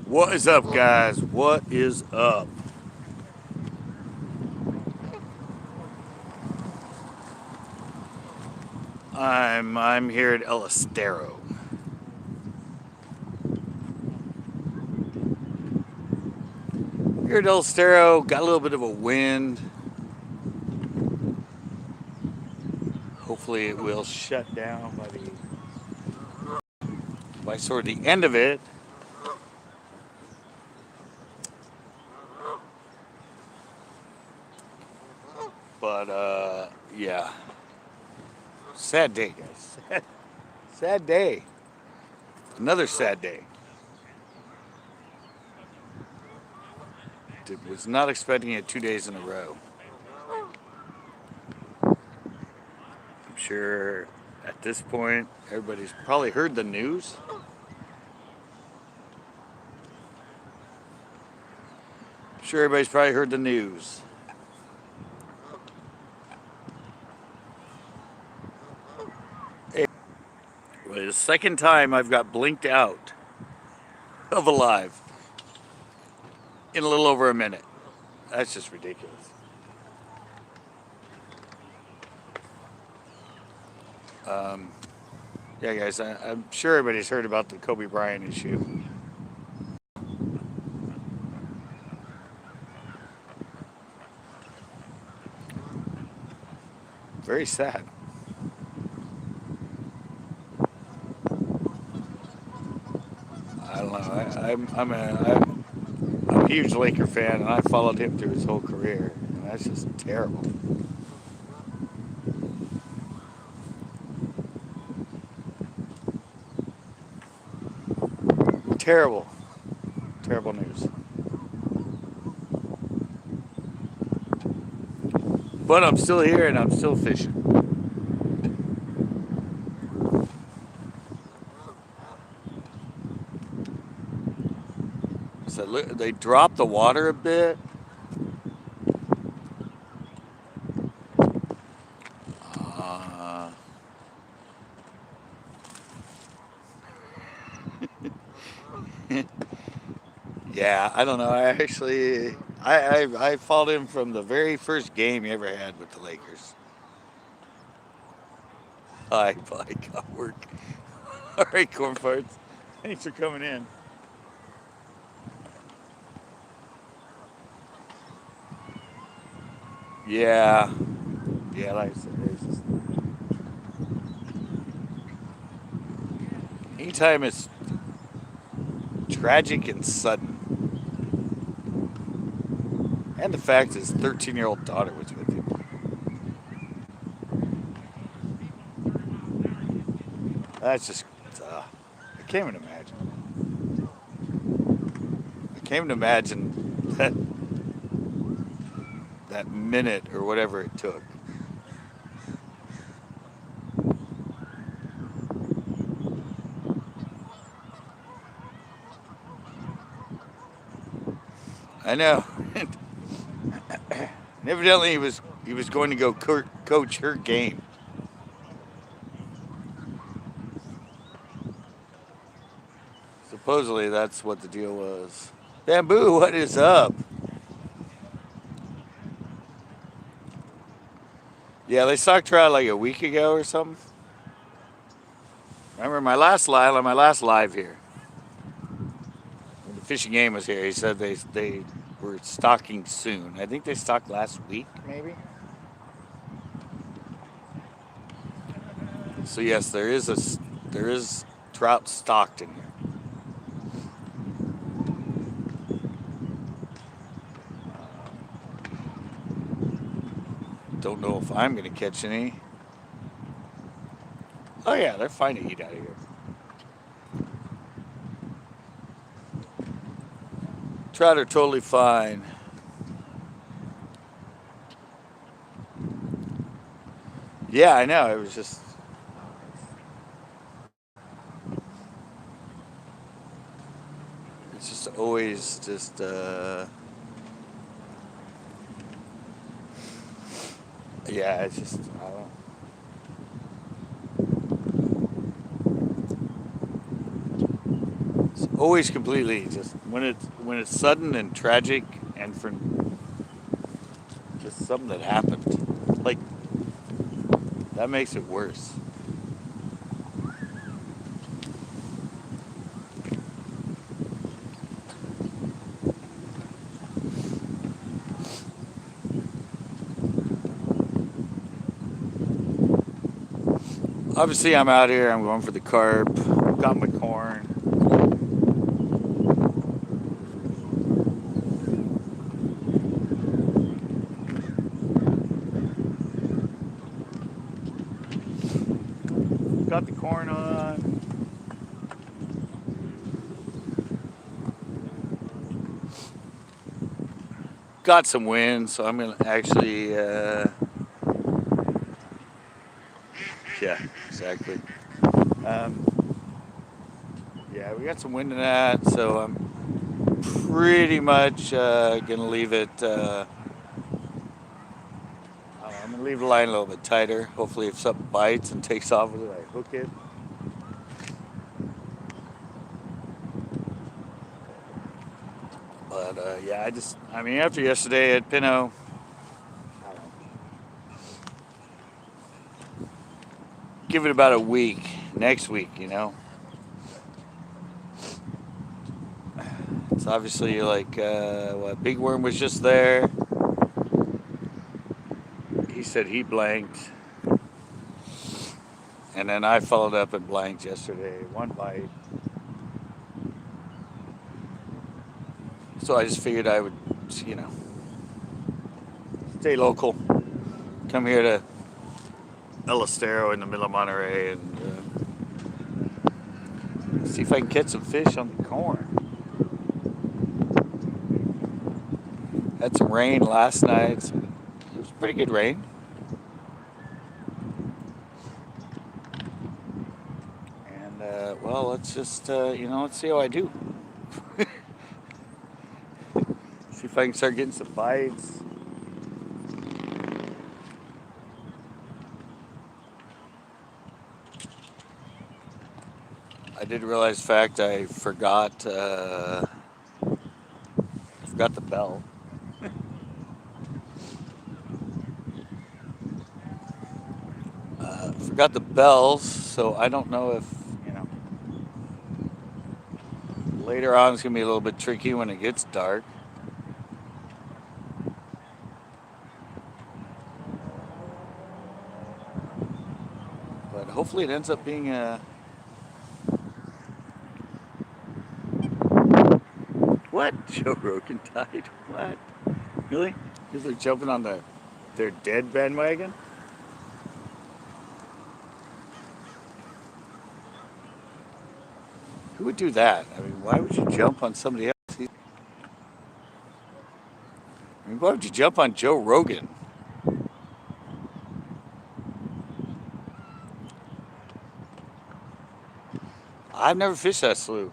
What is up, guys? What is up? I'm here at El Estero. Here at El Estero, got a little bit of a wind. Hopefully, it will shut down by sort of the end of it. But yeah, sad day, guys. Sad day. Another sad day. Was not expecting it 2 days in a row. I'm sure at this point everybody's probably heard the news. I'm sure everybody's probably heard the news. Well, the second time I've got blinked out of alive in a little over a minute. That's just ridiculous. Yeah, guys, I'm sure everybody's heard about the Kobe Bryant issue. Very sad. I don't know. I'm a huge Laker fan, and I followed him through his whole career, and that's just terrible. Terrible, terrible news. But I'm still here, and I'm still fishing. So they dropped the water a bit. Uh, yeah, I don't know. I followed him from the very first game he ever had with the Lakers. Hi, got work. All right, corn farts. Thanks for coming in. Yeah, yeah, like I said, there's just, anytime it's tragic and sudden, and the fact his 13-year-old daughter was with him. That's just, I can't even imagine. I can't even imagine that minute or whatever it took. I know. And evidently he was going to go coach her game. Supposedly that's what the deal was. Bamboo, what is up? Yeah, they stocked trout like a week ago or something. Remember my last live here. When the fishing game was here, he said they were stocking soon. I think they stocked last week, maybe. So yes, there is trout stocked in here. Don't know if I'm going to catch any. Oh yeah, they're fine to eat out of here. Trout are totally fine. Yeah, I know. It was just. It's just always just. Yeah, it's just. I don't. always completely. Just when it's sudden and tragic, and for just something that happened, like that makes it worse. Obviously, I'm out here. I'm going for the carp. Got my corn. Got the corn on. Got some wind, so I'm gonna actually. Yeah, exactly. Um, yeah, we got some wind in that, so I'm pretty much gonna leave it. I'm gonna leave the line a little bit tighter. Hopefully, if something bites and takes off with it, I hook it. But yeah, I mean, after yesterday at Pinot, I don't know, give it about a week. Next week, it's obviously like what Big Worm was just there. He said he blanked, and then I followed up and blanked yesterday. One bite. So I just figured I would, you know, stay local. Come here to El Estero in the middle of Monterey and see if I can catch some fish on the corn. Had some rain last night. It was pretty good rain. And well, let's just let's see how I do. See if I can start getting some bites. I did realize the fact I forgot the bell. Forgot the bells, so I don't know if later on it's gonna be a little bit tricky when it gets dark. But hopefully it ends up being a. What? Joe Rogan died? What? Really? Because they're jumping on their dead bandwagon? Who would do that? I mean, why would you jump on somebody else? I mean, why would you jump on Joe Rogan? I've never fished that slough.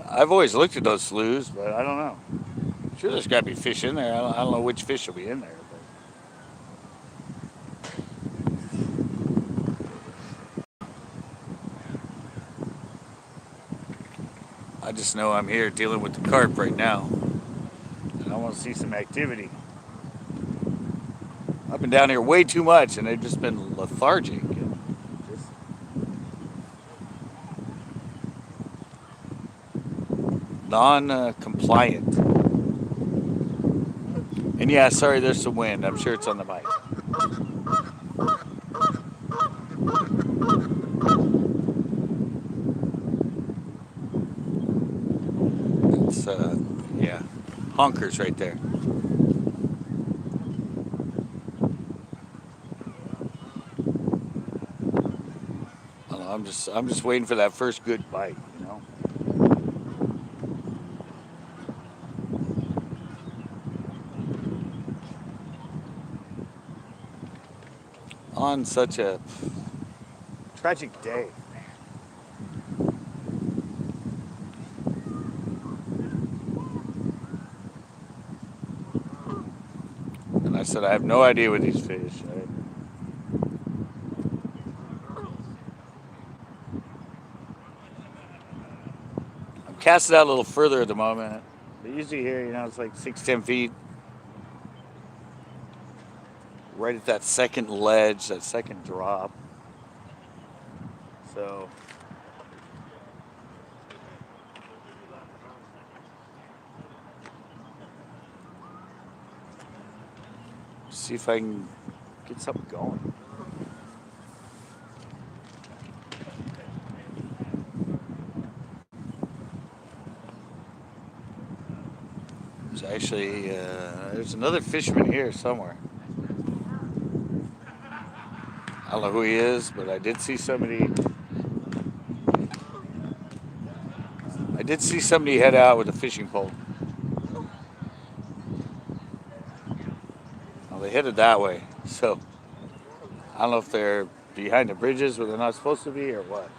I've always looked at those sloughs, but I don't know. Sure, there's got to be fish in there. I don't know which fish will be in there. I just know I'm here dealing with the carp right now, and I want to see some activity. I've been down here way too much, and they've just been lethargic. Non-compliant. And yeah, sorry, there's some wind. I'm sure it's on the mic. It's yeah, honkers right there. I don't know, I'm just waiting for that first good bite. On such a tragic day. And I said, I have no idea what these fish. cast it out a little further at the moment. But usually here, it's like 6, 10 feet, right at that second ledge, that second drop. So see if I can get something going. There's actually there's another fisherman here somewhere. I don't know who he is, but I did see somebody. I did see somebody head out with a fishing pole. Well, they headed that way, so I don't know if they're behind the bridges where they're not supposed to be or what.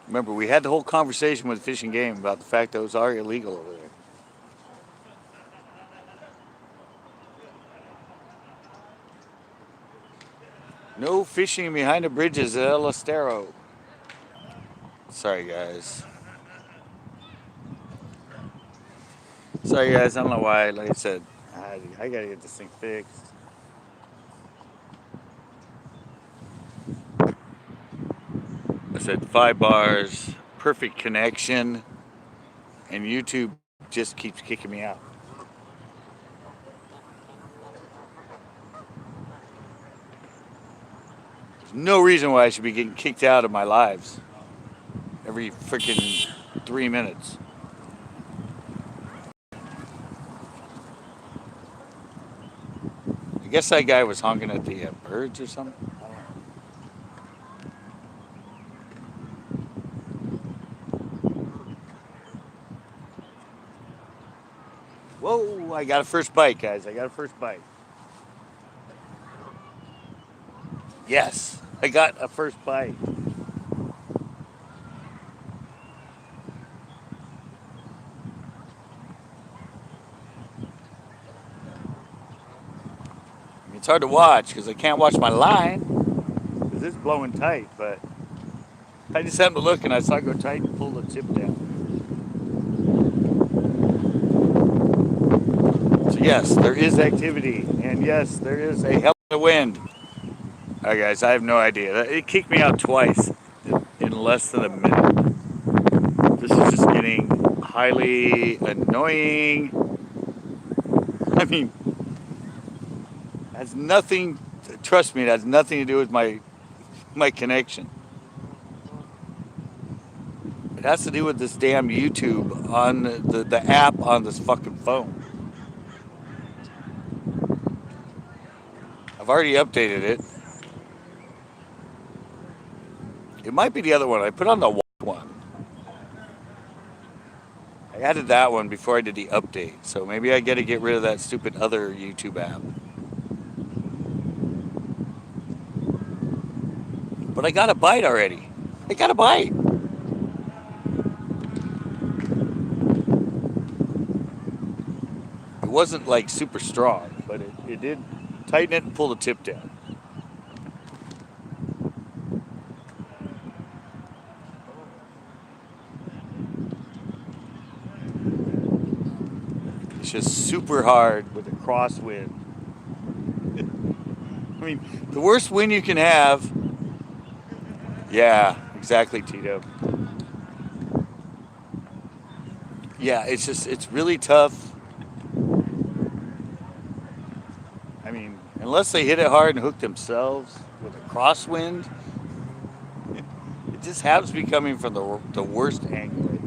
Remember, we had the whole conversation with Fish and Game about the fact that those are illegal over there. No fishing behind the bridges at El Estero. Sorry, guys. Sorry, guys. I don't know why. Like I said, I gotta get this thing fixed. I said 5 bars, perfect connection, and YouTube just keeps kicking me out. There's no reason why I should be getting kicked out of my lives every freaking 3 minutes. I guess that guy was honking at the birds or something. Whoa, I got a first bite, guys. I got a first bite. Yes, I got a first bite. It's hard to watch because I can't watch my line because it's blowing tight, but I just happened to look and I saw it go tight and pull the tip down. So yes, there is activity, and yes, there is a hell of a wind. All right, guys, I have no idea. It kicked me out twice in less than a minute. This is just getting highly annoying. I mean, has nothing. Trust me, it has nothing to do with my connection. It has to do with this damn YouTube on the app on this fucking phone. I've already updated it. It might be the other one. I put on the white one. I added that one before I did the update. So maybe I got to get rid of that stupid other YouTube app. But I got a bite already. I got a bite. It wasn't like super strong, but it did tighten it and pull the tip down. It's just super hard with a crosswind. I mean, the worst wind you can have. Yeah, exactly, Tito. Yeah, it's really tough. I mean, unless they hit it hard and hook themselves with a crosswind, it just happens to be coming from the worst angle.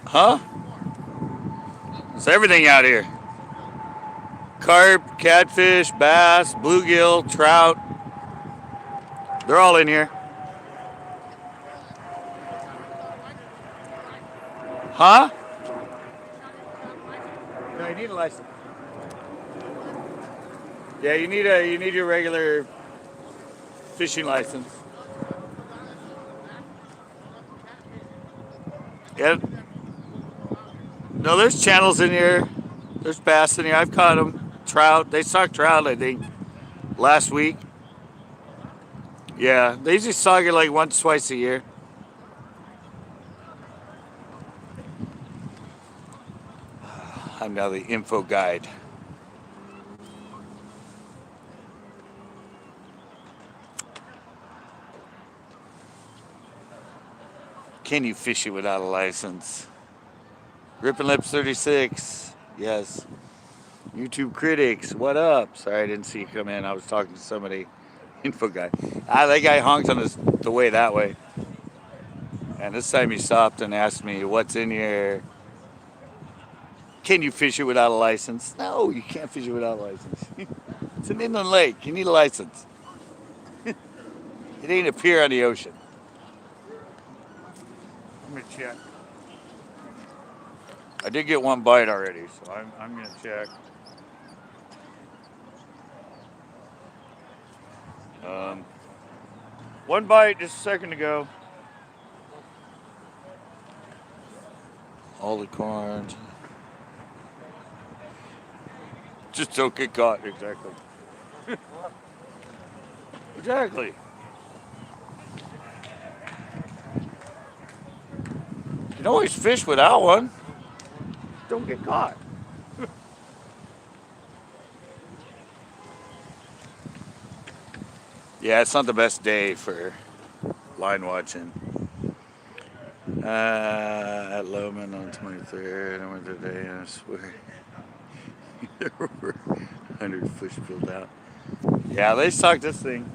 Huh? It's everything out here. Carp, catfish, bass, bluegill, trout. They're all in here. Huh? No, you need a license. Yeah, you need your regular fishing license. Yeah. No, there's channels in here. There's bass in here. I've caught them. Trout. They stock trout, I think, last week. Yeah, they usually stock it like once, twice a year. I'm now the info guide. Can you fish it without a license? Rippin' Lips 36. Yes. YouTube critics, what up? Sorry, I didn't see you come in. I was talking to somebody. Info guy. That guy honked on the way that way. And this time he stopped and asked me, what's in here? Can you fish it without a license? No, you can't fish it without a license. It's an inland lake. You need a license. It ain't a pier on the ocean. I'm going to check. I did get one bite already, so I'm going to check. One bite just a second ago. All the corns. Just don't get caught, exactly. Exactly. You can always fish without one. Don't get caught. Yeah, it's not the best day for line watching. At Lowman on 23rd, I went today, and I swear there were 100 fish filled out. Yeah, they stock this thing.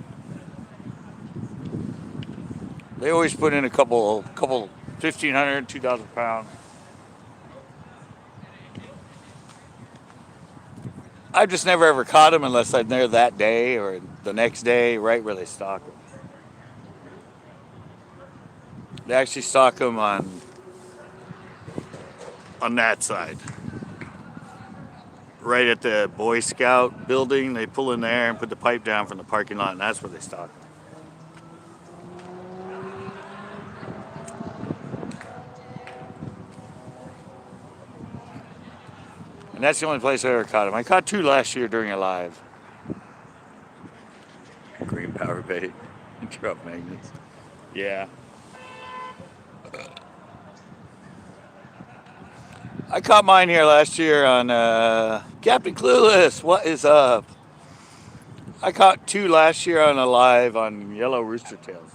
They always put in a couple 1,500, 2,000 pounds. I've just never ever caught them unless I'm there that day or the next day, right where they stock them. They actually stock them on that side. Right at the Boy Scout building, they pull in there and put the pipe down from the parking lot, and that's where they stock them. And that's the only place I ever caught them. I caught 2 last year during a live. Green power bait and drop magnets. Yeah. I caught mine here last year on Captain Clueless. What is up? I caught 2 last year on a live on yellow rooster tails.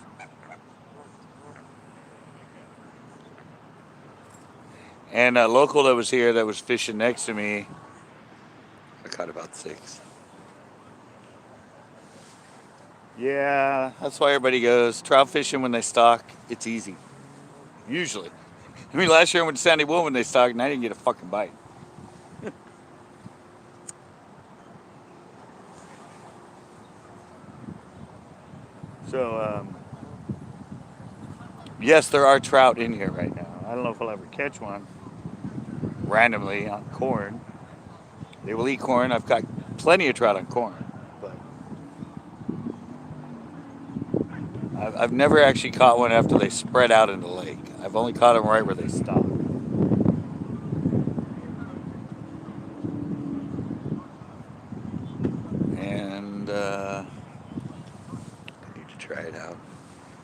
And a local that was here that was fishing next to me, I caught about 6. Yeah, that's why everybody goes trout fishing when they stock. It's easy, usually. I mean, last year I went to Sandy Boom when they stocked, and I didn't get a fucking bite. So, yes, there are trout in here right now. I don't know if I'll ever catch one randomly on corn. They will eat corn. I've got plenty of trout on corn, but I've never actually caught one after they spread out in the lake. I've only caught them right where they stop. And I need to try it out.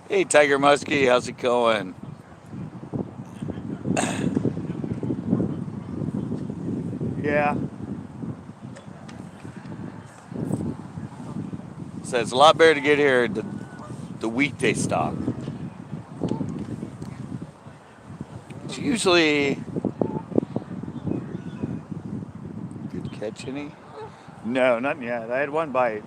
Hey, Tiger Muskie, how's it going? Yeah. So it's a lot better to get here the weekday stock. It's usually good catch any? No, not yet. I had one bite.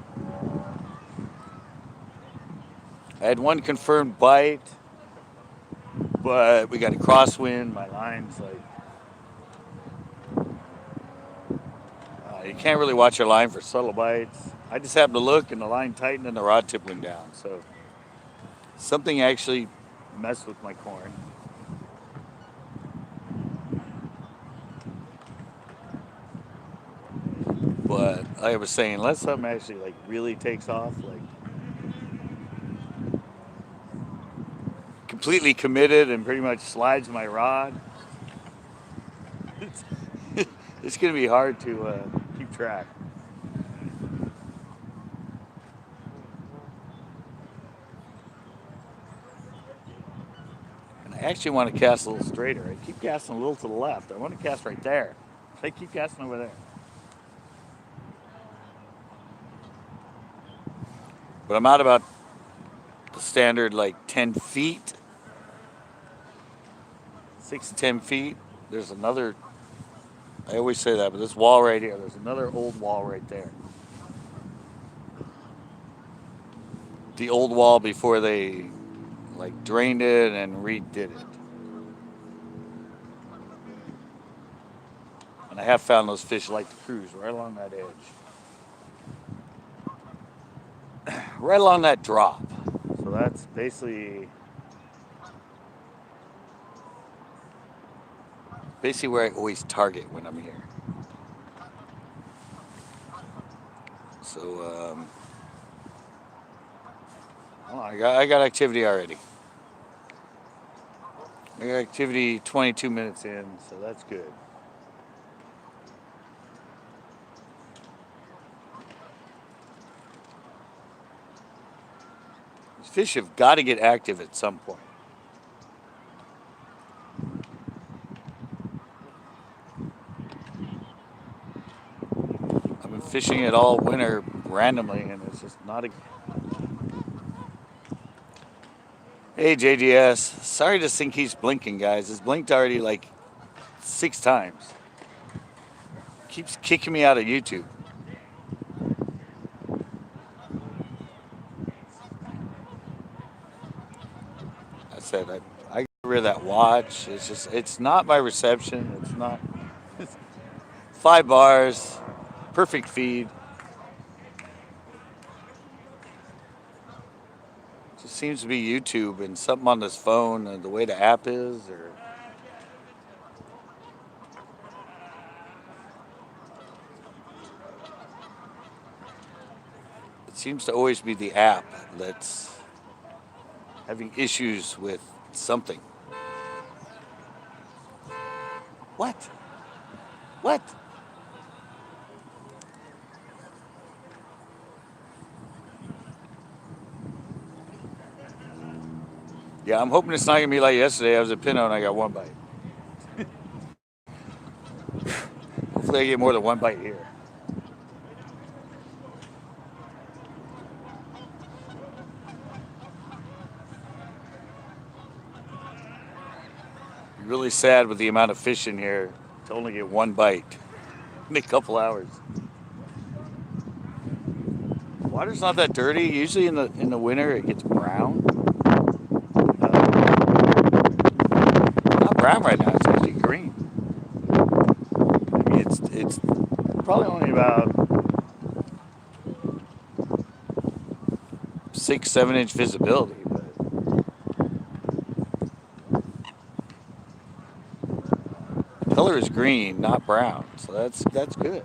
I had one confirmed bite, but we got a crosswind. My line's like you can't really watch your line for subtle bites. I just happened to look and the line tightened and the rod tip went down. So something actually messed with my corn. But like I was saying, unless something actually like really takes off, like completely committed and pretty much slides my rod, it's, it's going to be hard to keep track. And I actually want to cast a little straighter. I keep casting a little to the left. I want to cast right there. I keep casting over there. But I'm out about the standard like 10 feet, 6 to 10 feet. There's another, I always say that, but this wall right here, there's another old wall right there. The old wall before they like drained it and redid it. And I have found those fish like to cruise right along that edge. Right along that drop. So that's basically where I always target when I'm here. So I got activity already. I got activity 22 minutes in, so that's good. These fish have got to get active at some point. I've been fishing it all winter randomly, and it's just not a. Hey JDS, sorry this thing keeps blinking, guys. It's blinked already like 6 times. Keeps kicking me out of YouTube. I said I get rid of that watch. It's not my reception. It's not. 5 bars, perfect feed. Just seems to be YouTube and something on this phone and the way the app is, or it seems to always be the app that's having issues with something. What? What? Yeah, I'm hoping it's not gonna be like yesterday. I was at Pinot and I got 1 bite. Hopefully I get more than 1 bite here. Really sad with the amount of fish in here to only get 1 bite in a couple hours. Water's not that dirty. Usually in the winter it gets brown. Not brown right now. It's actually green. I mean, it's probably only about 6-7 inch visibility, but the color is green, not brown. So that's good.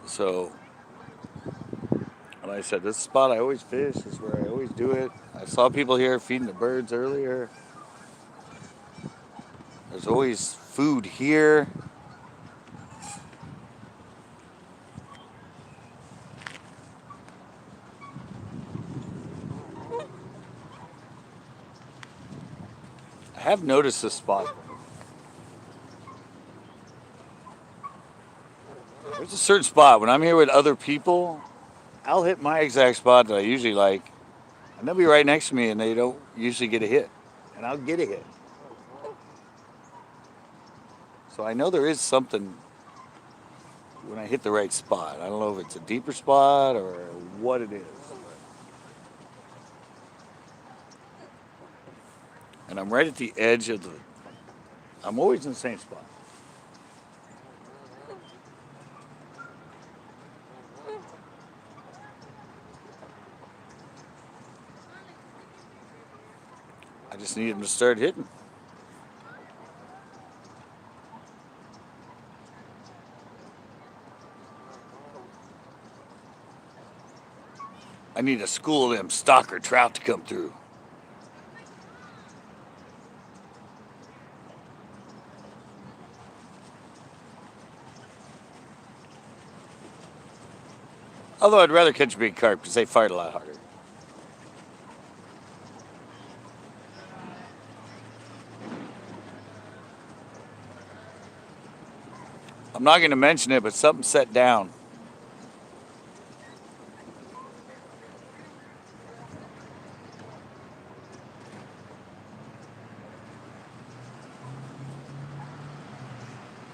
So, like I said, this spot I always fish. This is where I always do it. I saw people here feeding the birds earlier. There's always food here. I have noticed this spot. There's a certain spot when I'm here with other people, I'll hit my exact spot that I usually like, and they'll be right next to me and they don't usually get a hit, and I'll get a hit. So I know there is something when I hit the right spot. I don't know if it's a deeper spot or what it is. And I'm right at the edge of I'm always in the same spot. I just need them to start hitting. I need a school of them stalker trout to come through. Although I'd rather catch a big carp because they fight a lot harder. I'm not going to mention it, but something set down.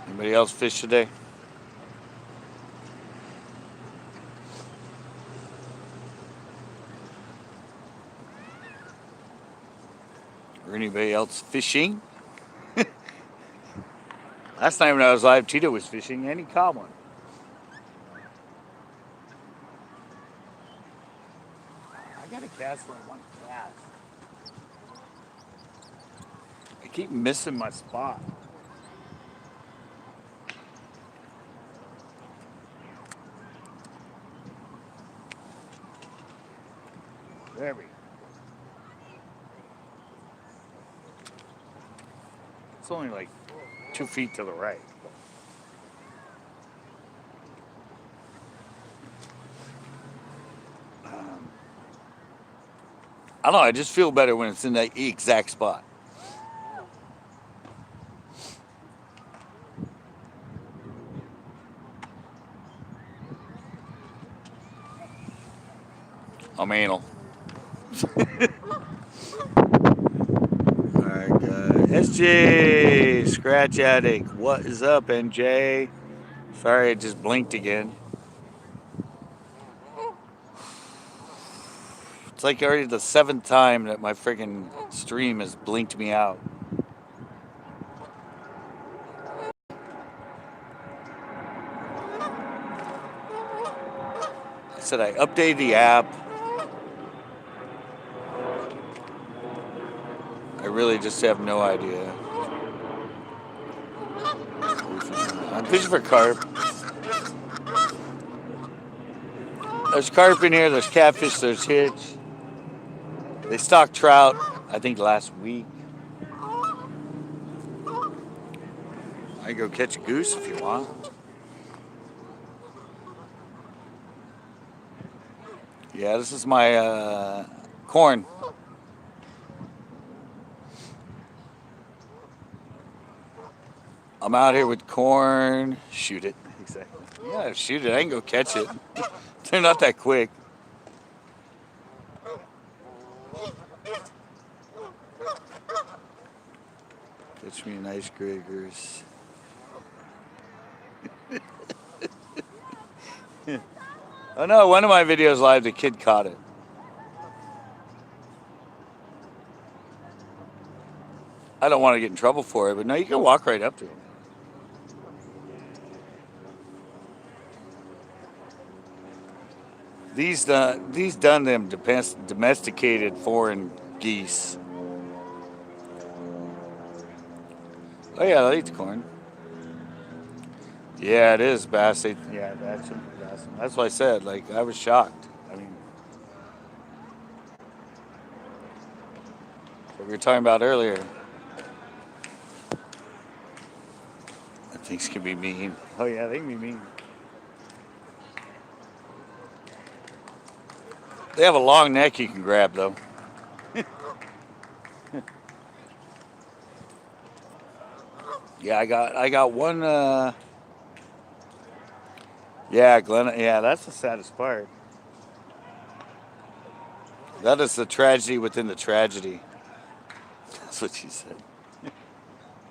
Anybody else fish today? Or anybody else fishing? Last night when I was live, Tito was fishing and he caught one. I got a cast for one cast. I keep missing my spot. There we go. It's only like 2 feet to the right. I don't know, I just feel better when it's in that exact spot. I'm anal. Alright, guys. SJ, Scratch Addict. What is up, NJ? Sorry, I just blinked again. It's like already the 7th time that my freaking stream has blinked me out. I said I updated the app. I really just have no idea. I'm fishing for carp. There's carp in here, there's catfish, there's hitch. They stocked trout, I think, last week. I can go catch a goose if you want. Yeah, this is my corn. I'm out here with corn. Shoot it. Exactly. Yeah, shoot it. I can go catch it. They're not that quick. Catch me a nice Gregors. Oh no, one of my videos live, the kid caught it. I don't want to get in trouble for it, but no, you can walk right up to him. These done them domesticated foreign geese. Oh yeah, I eat the corn. Yeah, it is bass. Yeah, that's bass. That's what I said. Like, I was shocked. I mean, what we were talking about earlier. Things can be mean. Oh yeah, they can be mean. They have a long neck you can grab though. Yeah, I got one. Yeah, Glenn. Yeah, that's the saddest part. That is the tragedy within the tragedy. That's what she said.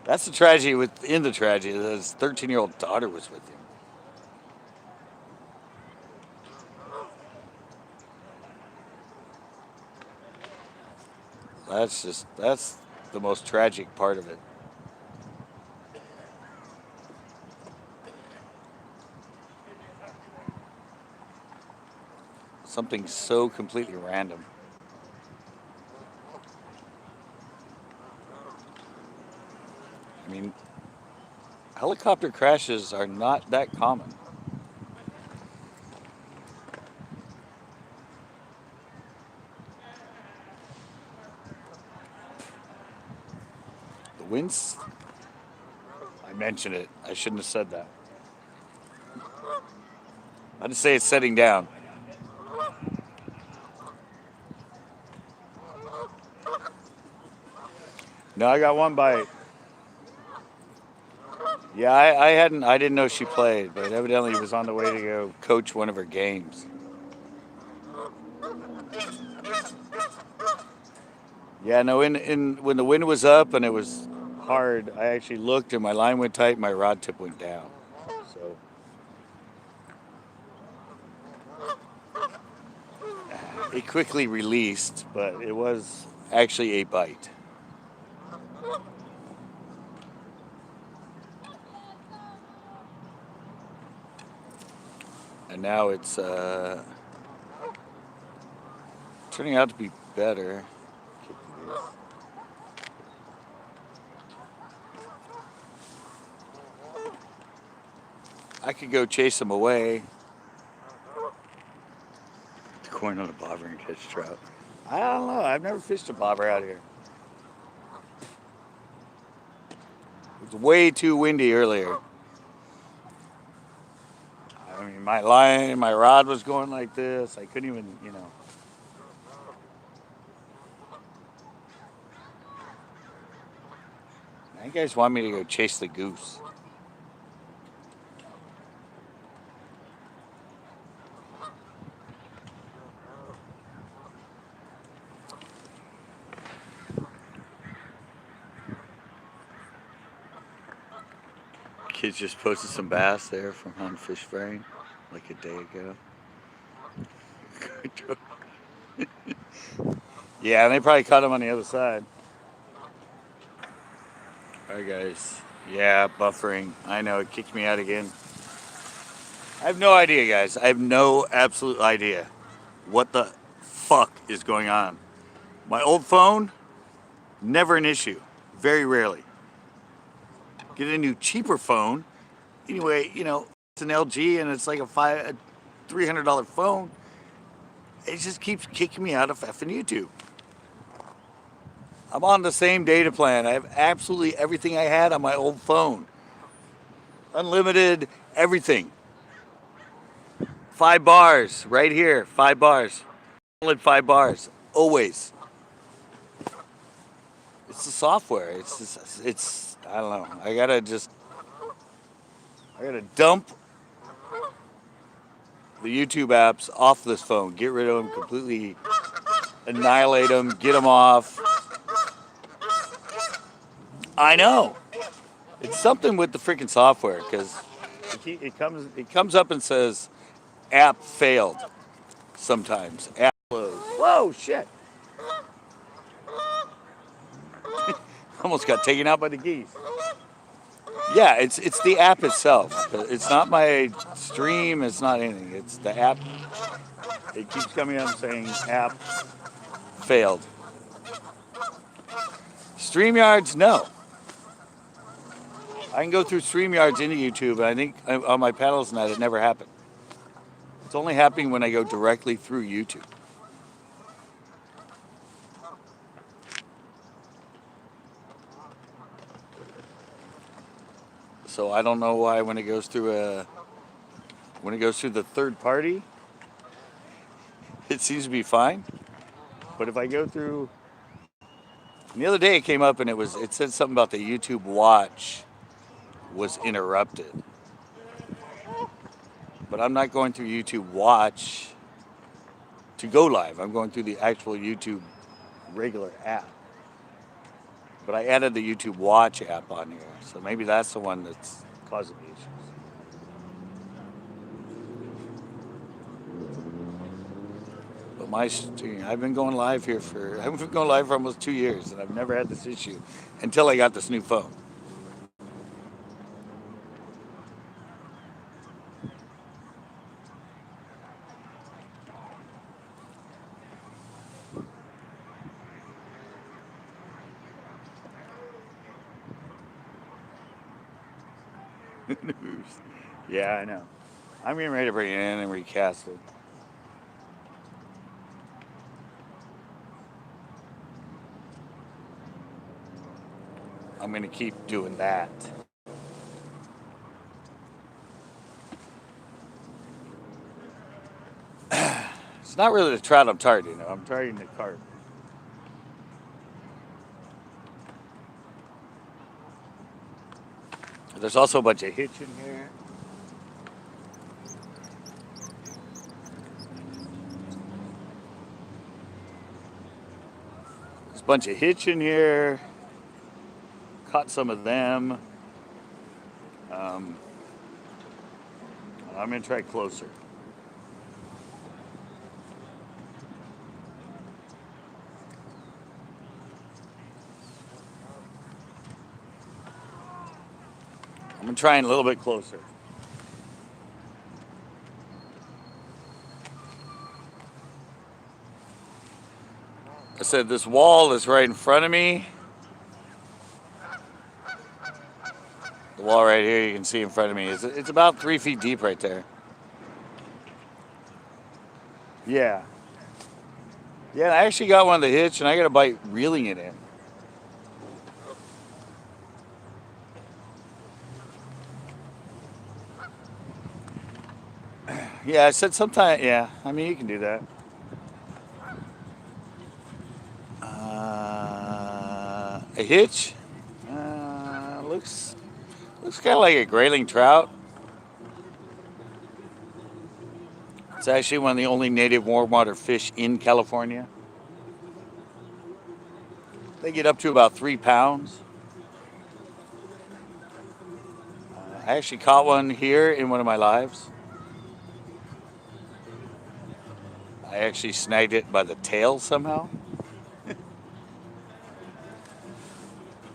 That's the tragedy within the tragedy. That his 13-year-old daughter was with him. That's the most tragic part of it. Something so completely random. I mean, helicopter crashes are not that common. Wind's. I mentioned it. I shouldn't have said that. I just say it's setting down. No, I got one bite. Yeah, I didn't know she played, but evidently was on the way to go coach one of her games. Yeah, no, in when the wind was up and it was hard, I actually looked and my line went tight and my rod tip went down. So it quickly released, but it was actually a bite. And now it's turning out to be better. I could go chase them away. Corn on a bobber and catch trout. I don't know. I've never fished a bobber out here. It was way too windy earlier. I mean, my line, my rod was going like this. I couldn't even, you know. Now you guys want me to go chase the goose. Kids just posted some bass there from on Fish Brain like a day ago. Yeah, and they probably caught them on the other side. All right, guys. Yeah, buffering. I know, it kicked me out again. I have no idea, guys. I have no absolute idea what the fuck is going on. My old phone, never an issue. Very rarely. Get a new, cheaper phone. Anyway, you know, it's an LG and it's like a $300 phone. It just keeps kicking me out of effing YouTube. I'm on the same data plan. I have absolutely everything I had on my old phone. Unlimited, everything. 5 bars, right here. 5 bars. Solid 5 bars. Always. It's the software. It's I don't know. I gotta dump the YouTube apps off this phone. Get rid of them completely. Annihilate them. Get them off. I know. It's something with the freaking software because it comes up and says app failed sometimes. App closed. Whoa, shit. Almost got taken out by the geese. Yeah, it's the app itself. It's not my stream. It's not anything. It's the app. It keeps coming up saying app failed. StreamYards, no. I can go through StreamYards into YouTube, and I think on my panels net it never happened. It's only happening when I go directly through YouTube. So I don't know why when it goes through the third party, it seems to be fine. But if I go through, and the other day it came up and it said something about the YouTube watch was interrupted. But I'm not going through YouTube watch to go live. I'm going through the actual YouTube regular app. But I added the YouTube watch app on here, so maybe that's the one that's causing the issues. But I've been going live here I've been going live for almost 2 years, and I've never had this issue until I got this new phone. Yeah, I know. I'm getting ready to bring it in and recast it. I'm I'm going to keep doing that. It's not really the trout I'm targeting, though. I'm targeting the carp. There's also a bunch of hitch in here. There's a bunch of hitch in here. Caught some of them. I'm going to try closer. I'm going to try a little bit closer. I said this wall is right in front of me. The wall right here you can see in front of me. It's about 3 feet deep right there. Yeah. Yeah, I actually got one of the hitch and I got a bite reeling it in. Yeah, I said sometime, yeah, I mean, you can do that. A hitch? Looks kind of like a grayling trout. It's actually one of the only native warm water fish in California. They get up to about 3 pounds. I actually caught one here in one of my lives. I actually snagged it by the tail somehow.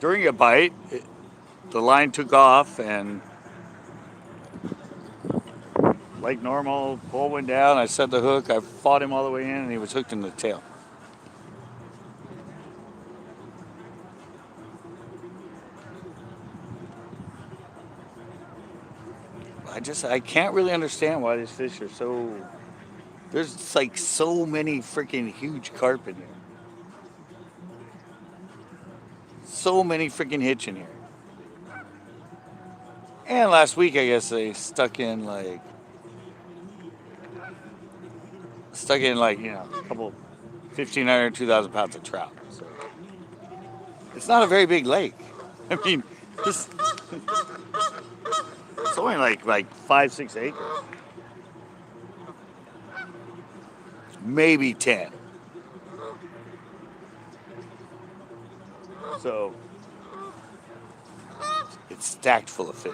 During a bite, the line took off and like normal, pole went down, I set the hook, I fought him all the way in and he was hooked in the tail. I can't really understand why these fish are so, there's like so many freaking huge carp in here. So many freaking hitch in here. And last week, I guess they stuck in like, you know, a couple 1,500, 2,000 pounds of trout. So it's not a very big lake. I mean, it's only like 5, 6 acres. Maybe 10. So it's stacked full of fish.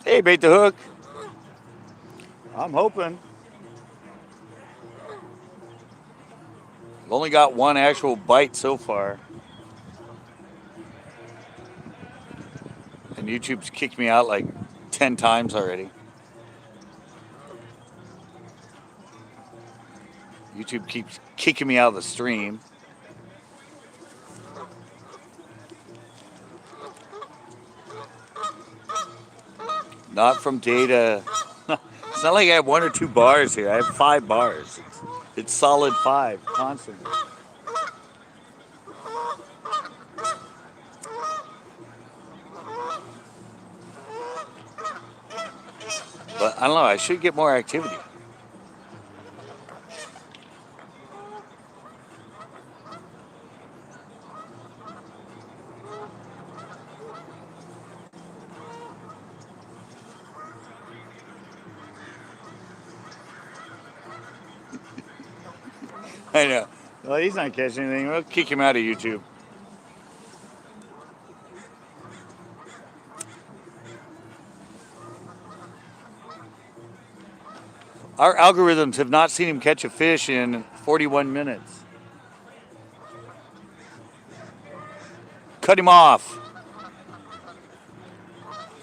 Hey, bait the hook. I'm hoping. I've only got one actual bite so far. And YouTube's kicked me out like 10 times already. YouTube keeps kicking me out of the stream. Not from data. It's not like I have 1 or 2 bars here. I have 5 bars. It's solid 5 constantly. But I don't know. I should get more activity. I know. Well, he's not catching anything. We'll kick him out of YouTube. Our algorithms have not seen him catch a fish in 41 minutes. Cut him off.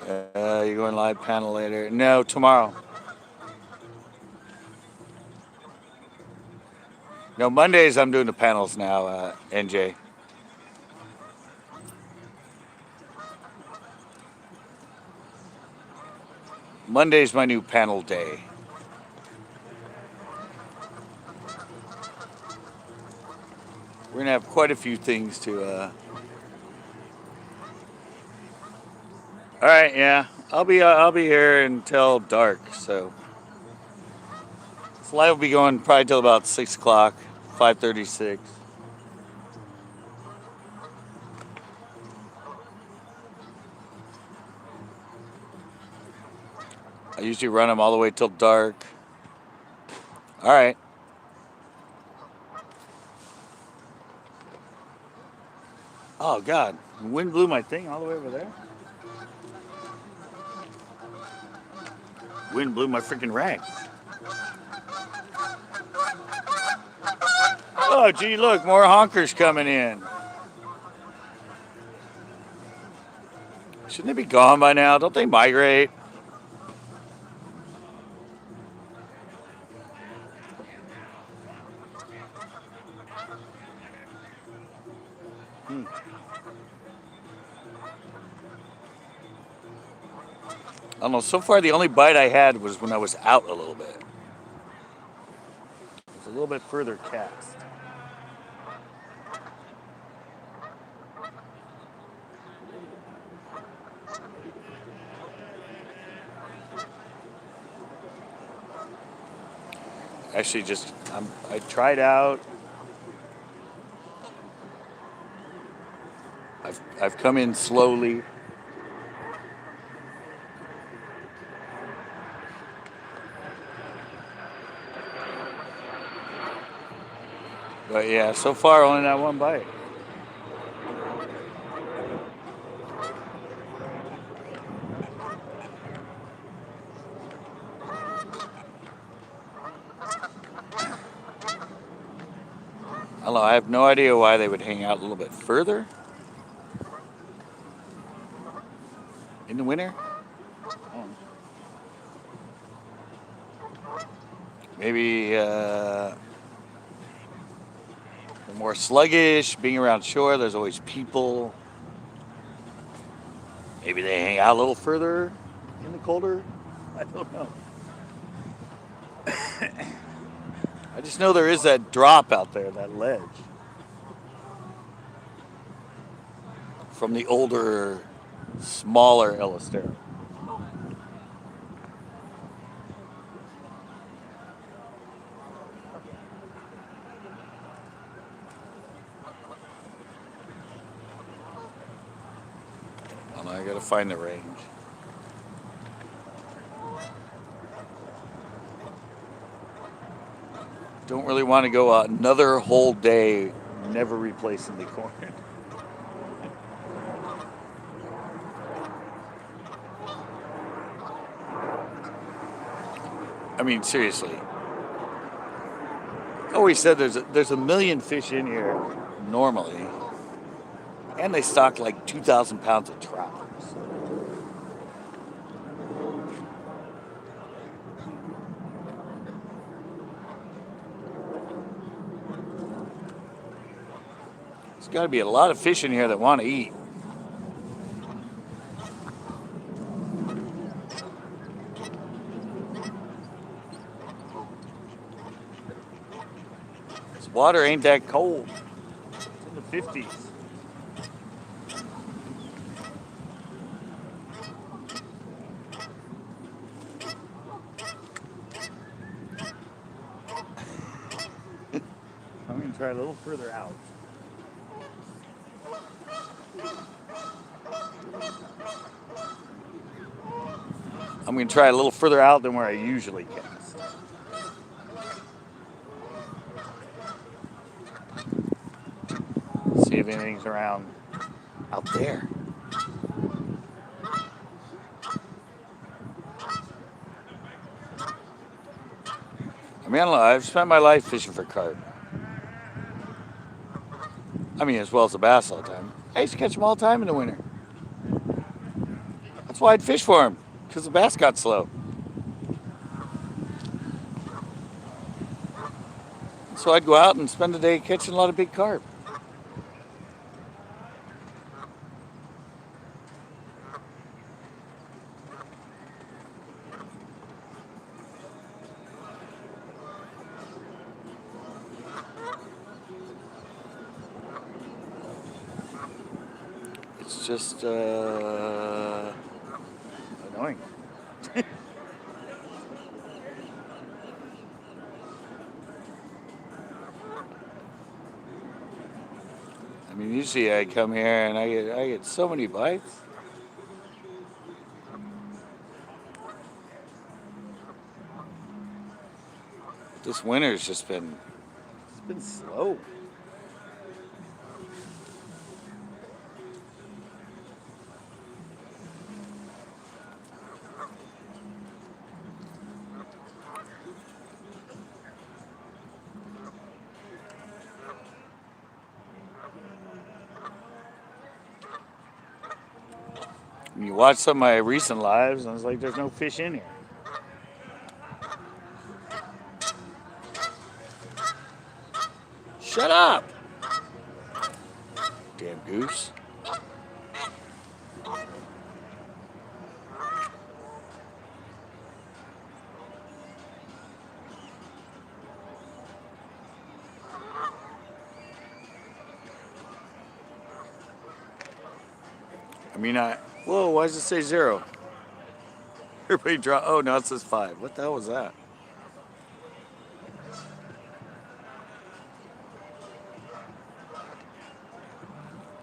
You're going live panel later. No, tomorrow. No, Mondays I'm doing the panels now, NJ. Monday's my new panel day. We're gonna have quite a few things to. All right, yeah, I'll be here until dark. So this live will be going probably till about 6 o'clock, 5:36. I usually run them all the way till dark. All right. Oh God, the wind blew my thing all the way over there. Wind blew my freaking rag. Oh, gee, look, more honkers coming in. Shouldn't they be gone by now? Don't they migrate? I don't know. So far, the only bite I had was when I was out a little bit. It was a little bit further cast. Actually, I tried out. I've come in slowly. But yeah, so far only that one bite. I don't know. I have no idea why they would hang out a little bit further in the winter. Maybe they're more sluggish. Being around shore, there's always people. Maybe they hang out a little further in the colder. I don't know. I just know there is that drop out there, that ledge. From the older, smaller Elistera. I gotta find the range. Don't really want to go another whole day never replacing the corn. I mean, seriously. I always said there's a million fish in here normally, and they stock like 2,000 pounds of trout. There's got to be a lot of fish in here that want to eat. This water ain't that cold. It's in the 50s. I'm going to try a little further out. I'm going to try a little further out than where I usually cast. See if anything's around out there. I mean, I don't know. I've spent my life fishing for carp. I mean, as well as the bass all the time. I used to catch them all the time in the winter. That's why I'd fish for them, because the bass got slow. So I'd go out and spend the day catching a lot of big carp. It's just annoying. I mean, usually I come here and I get so many bites. This winter's just been it's been slow. You watch some of my recent lives, and it's like there's no fish in here. Shut up, damn goose. I mean, whoa, why does it say 0? Everybody draw. Oh, now it says 5. What the hell was that?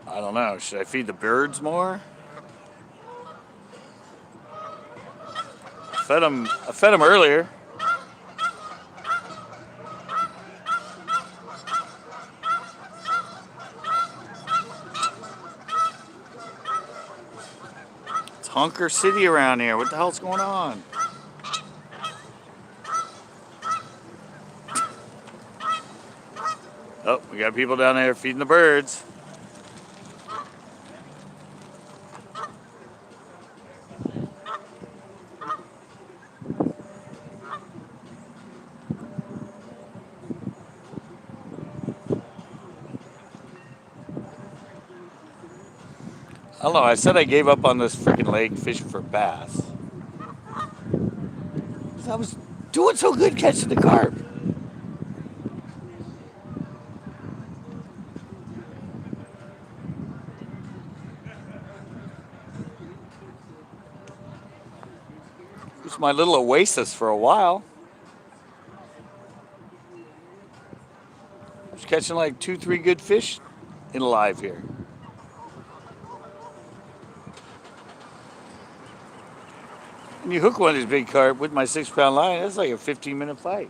I don't know. Should I feed the birds more? I fed them earlier. It's Hunker City around here. What the hell's going on? Oh, we got people down there feeding the birds. I don't know. I said I gave up on this freaking lake fishing for bass. I was doing so good catching the carp. It was my little oasis for a while. I was catching like 2, 3 good fish in live here. And you hook one of these big carp with my 6-pound line, that's like a 15-minute fight.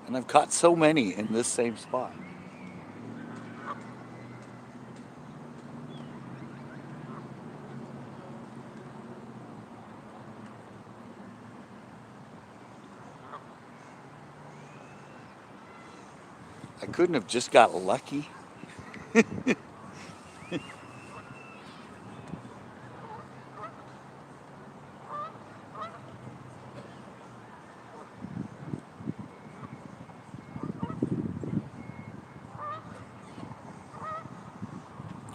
And I've caught so many in this same spot. I couldn't have just got lucky. There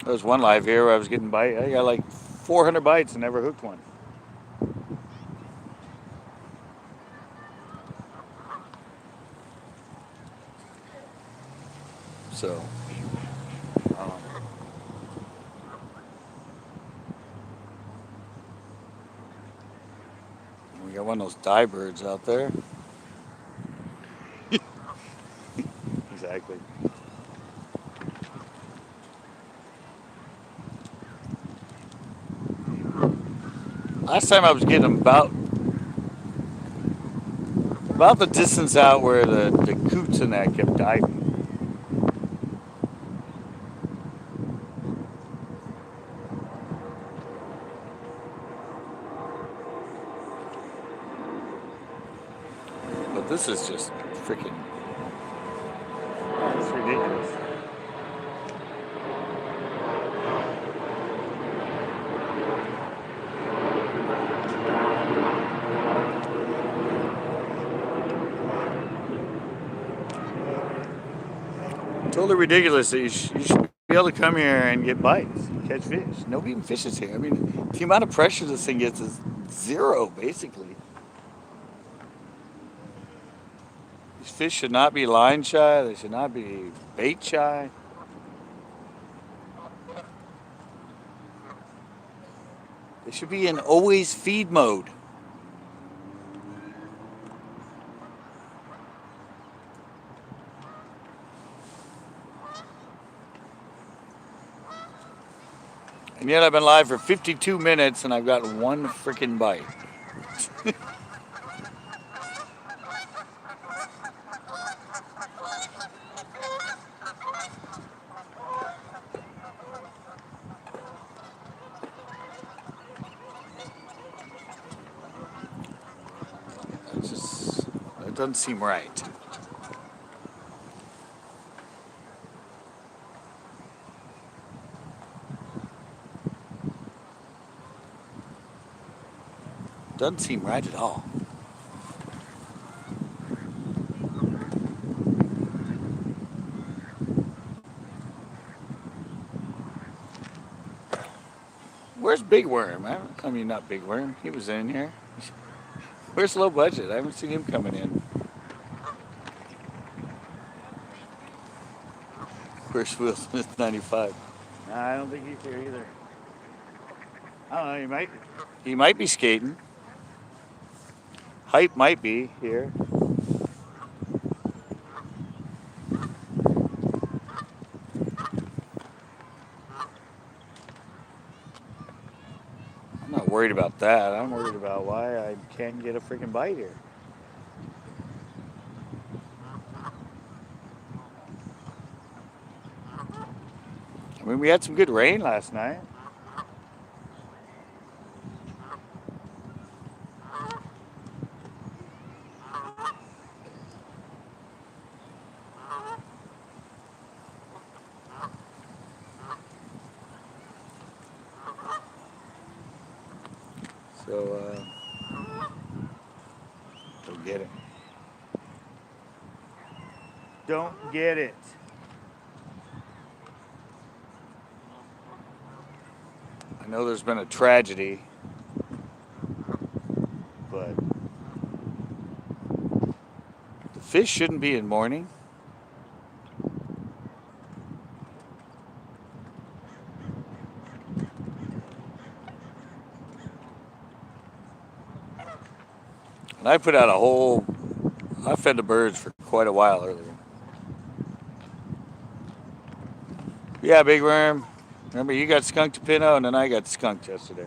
was one live here where I was getting bite. I got like 400 bites and never hooked one. So, we got one of those die birds out there. Exactly. Last time I was getting them about the distance out where the coots and that kept diving. But this is just freaking, it's ridiculous. Totally ridiculous that you should be able to come here and get bites, catch fish. Nobody even fishes here. I mean, the amount of pressure this thing gets is Zero, basically. These fish should not be line shy. They should not be bait shy. They should be in always feed mode. And yet I've been live for 52 minutes and I've got one freaking bite. That doesn't seem right. Doesn't seem right at all. Where's Big Worm? I mean, not Big Worm. He was in here. Where's Low Budget? I haven't seen him coming in. Where's Will Smith 95? Nah, I don't think he's here either. I don't know. He might be skating. Hype might be here. I'm not worried about that. I'm worried about why I can't get a freaking bite here. I mean, we had some good rain last night. So, don't get it. Don't get it. I know there's been a tragedy, but the fish shouldn't be in mourning. And I put out I fed the birds for quite a while earlier. Yeah, Big Worm. Remember, you got skunked to Pinot, and then I got skunked yesterday.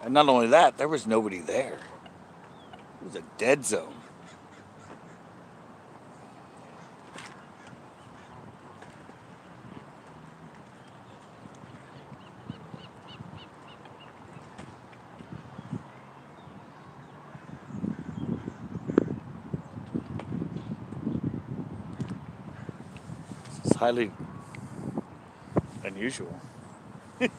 And not only that, there was nobody there. It was a dead zone. It's highly unusual. I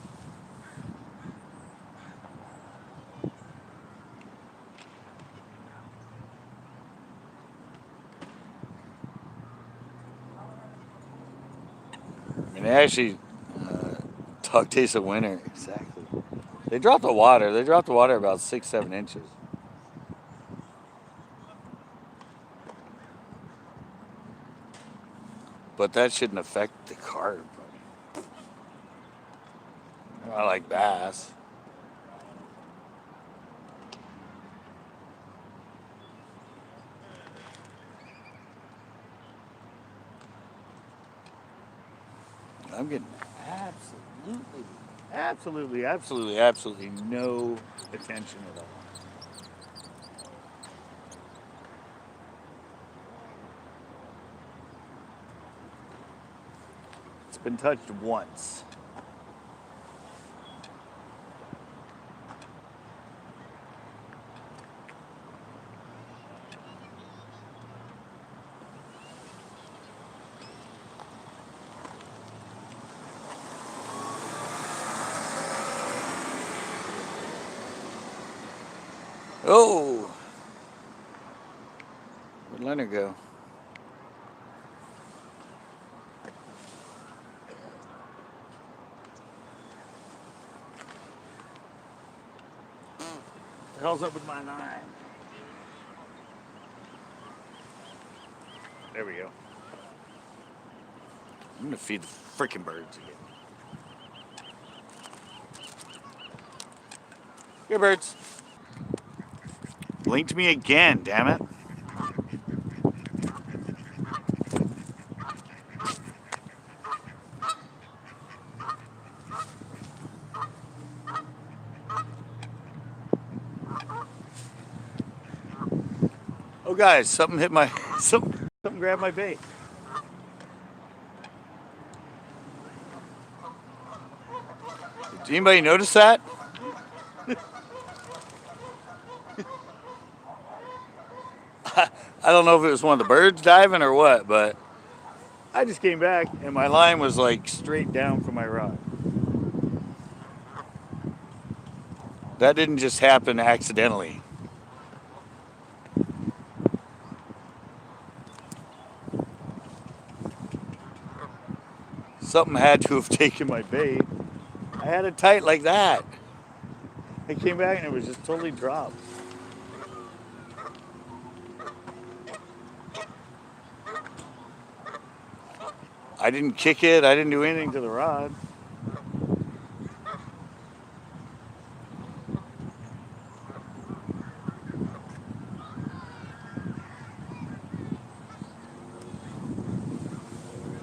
mean, they actually dog taste of winter. Exactly. They dropped the water. They dropped the water about 6-7 inches. But that shouldn't affect the carp. I like bass. I'm getting absolutely no attention at all. It's been touched once. Oh! Where'd Leonard go? the hell's up with my line? There we go. I'm gonna feed the freaking birds again. Here, birds. Blinked me again, damn it. Oh, guys, something hit my something grabbed my bait. Did anybody notice that? I don't know if it was one of the birds diving or what, but I just came back and my line was like straight down from my rod. That didn't just happen accidentally. Something had to have taken my bait. I had it tight like that. I came back and it was just totally dropped. I didn't kick it. I didn't do anything to the rod.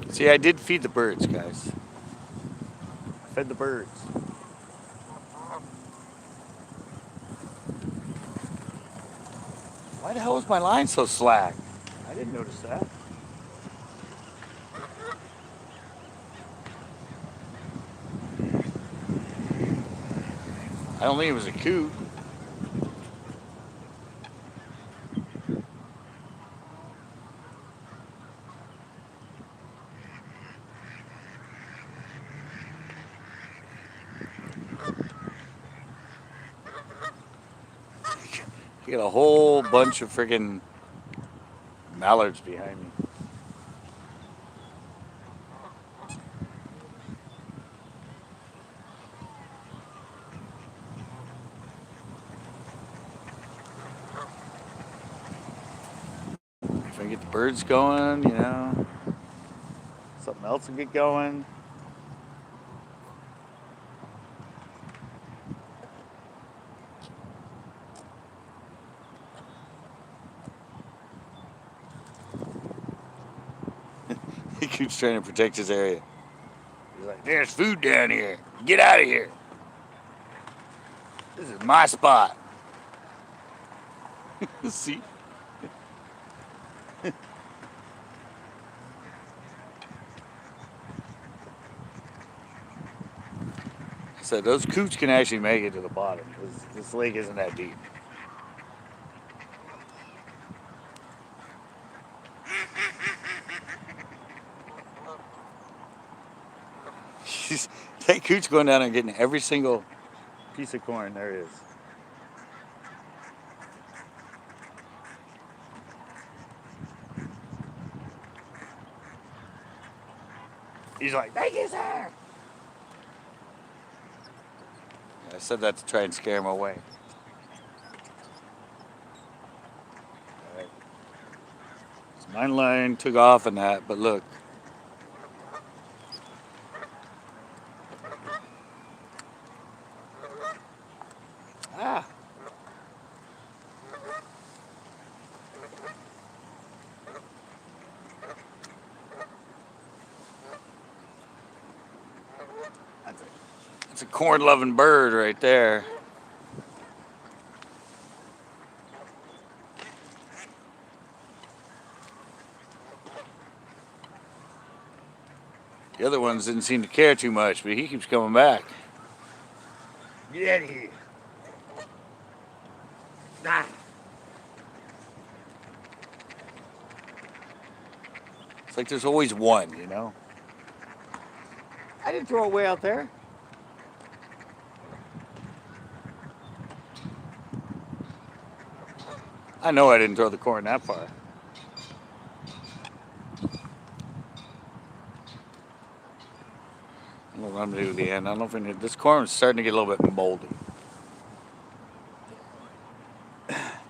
See, I did feed the birds, guys. I fed the birds. Why the hell was my line so slack? I didn't notice that. I don't think it was a coot. You got a whole bunch of friggin' mallards behind me. If I get the birds going, you know, something else will get going. He keeps trying to protect his area. He's like, there's food down here. Get out of here. This is my spot. See? So those coots can actually make it to the bottom because this lake isn't that deep. That coot's going down and getting every single piece of corn there is. He's like, thank you, sir. I said that to try and scare him away. All right. So my line took off in that, but look. Ah. That's a corn-loving bird right there. The other ones didn't seem to care too much, but he keeps coming back. Get out of here. Die. It's like there's always one, you know? I didn't throw it way out there. I know I didn't throw the corn that far. I don't know what I'm gonna do at the end. I don't know if this corn is starting to get a little bit moldy.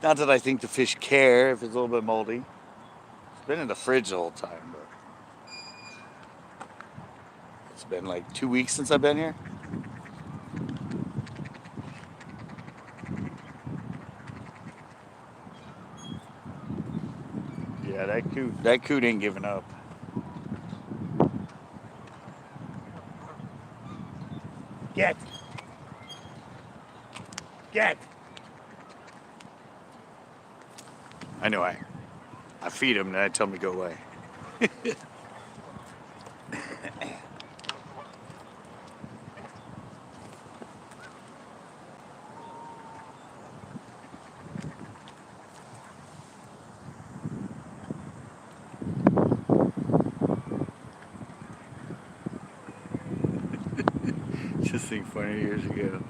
Not that I think the fish care if it's a little bit moldy. It's been in the fridge the whole time, but it's been like 2 weeks since I've been here. Yeah, that coot ain't giving up. Get! Get! I know I feed him and I tell him to go away. Just think 20 years ago.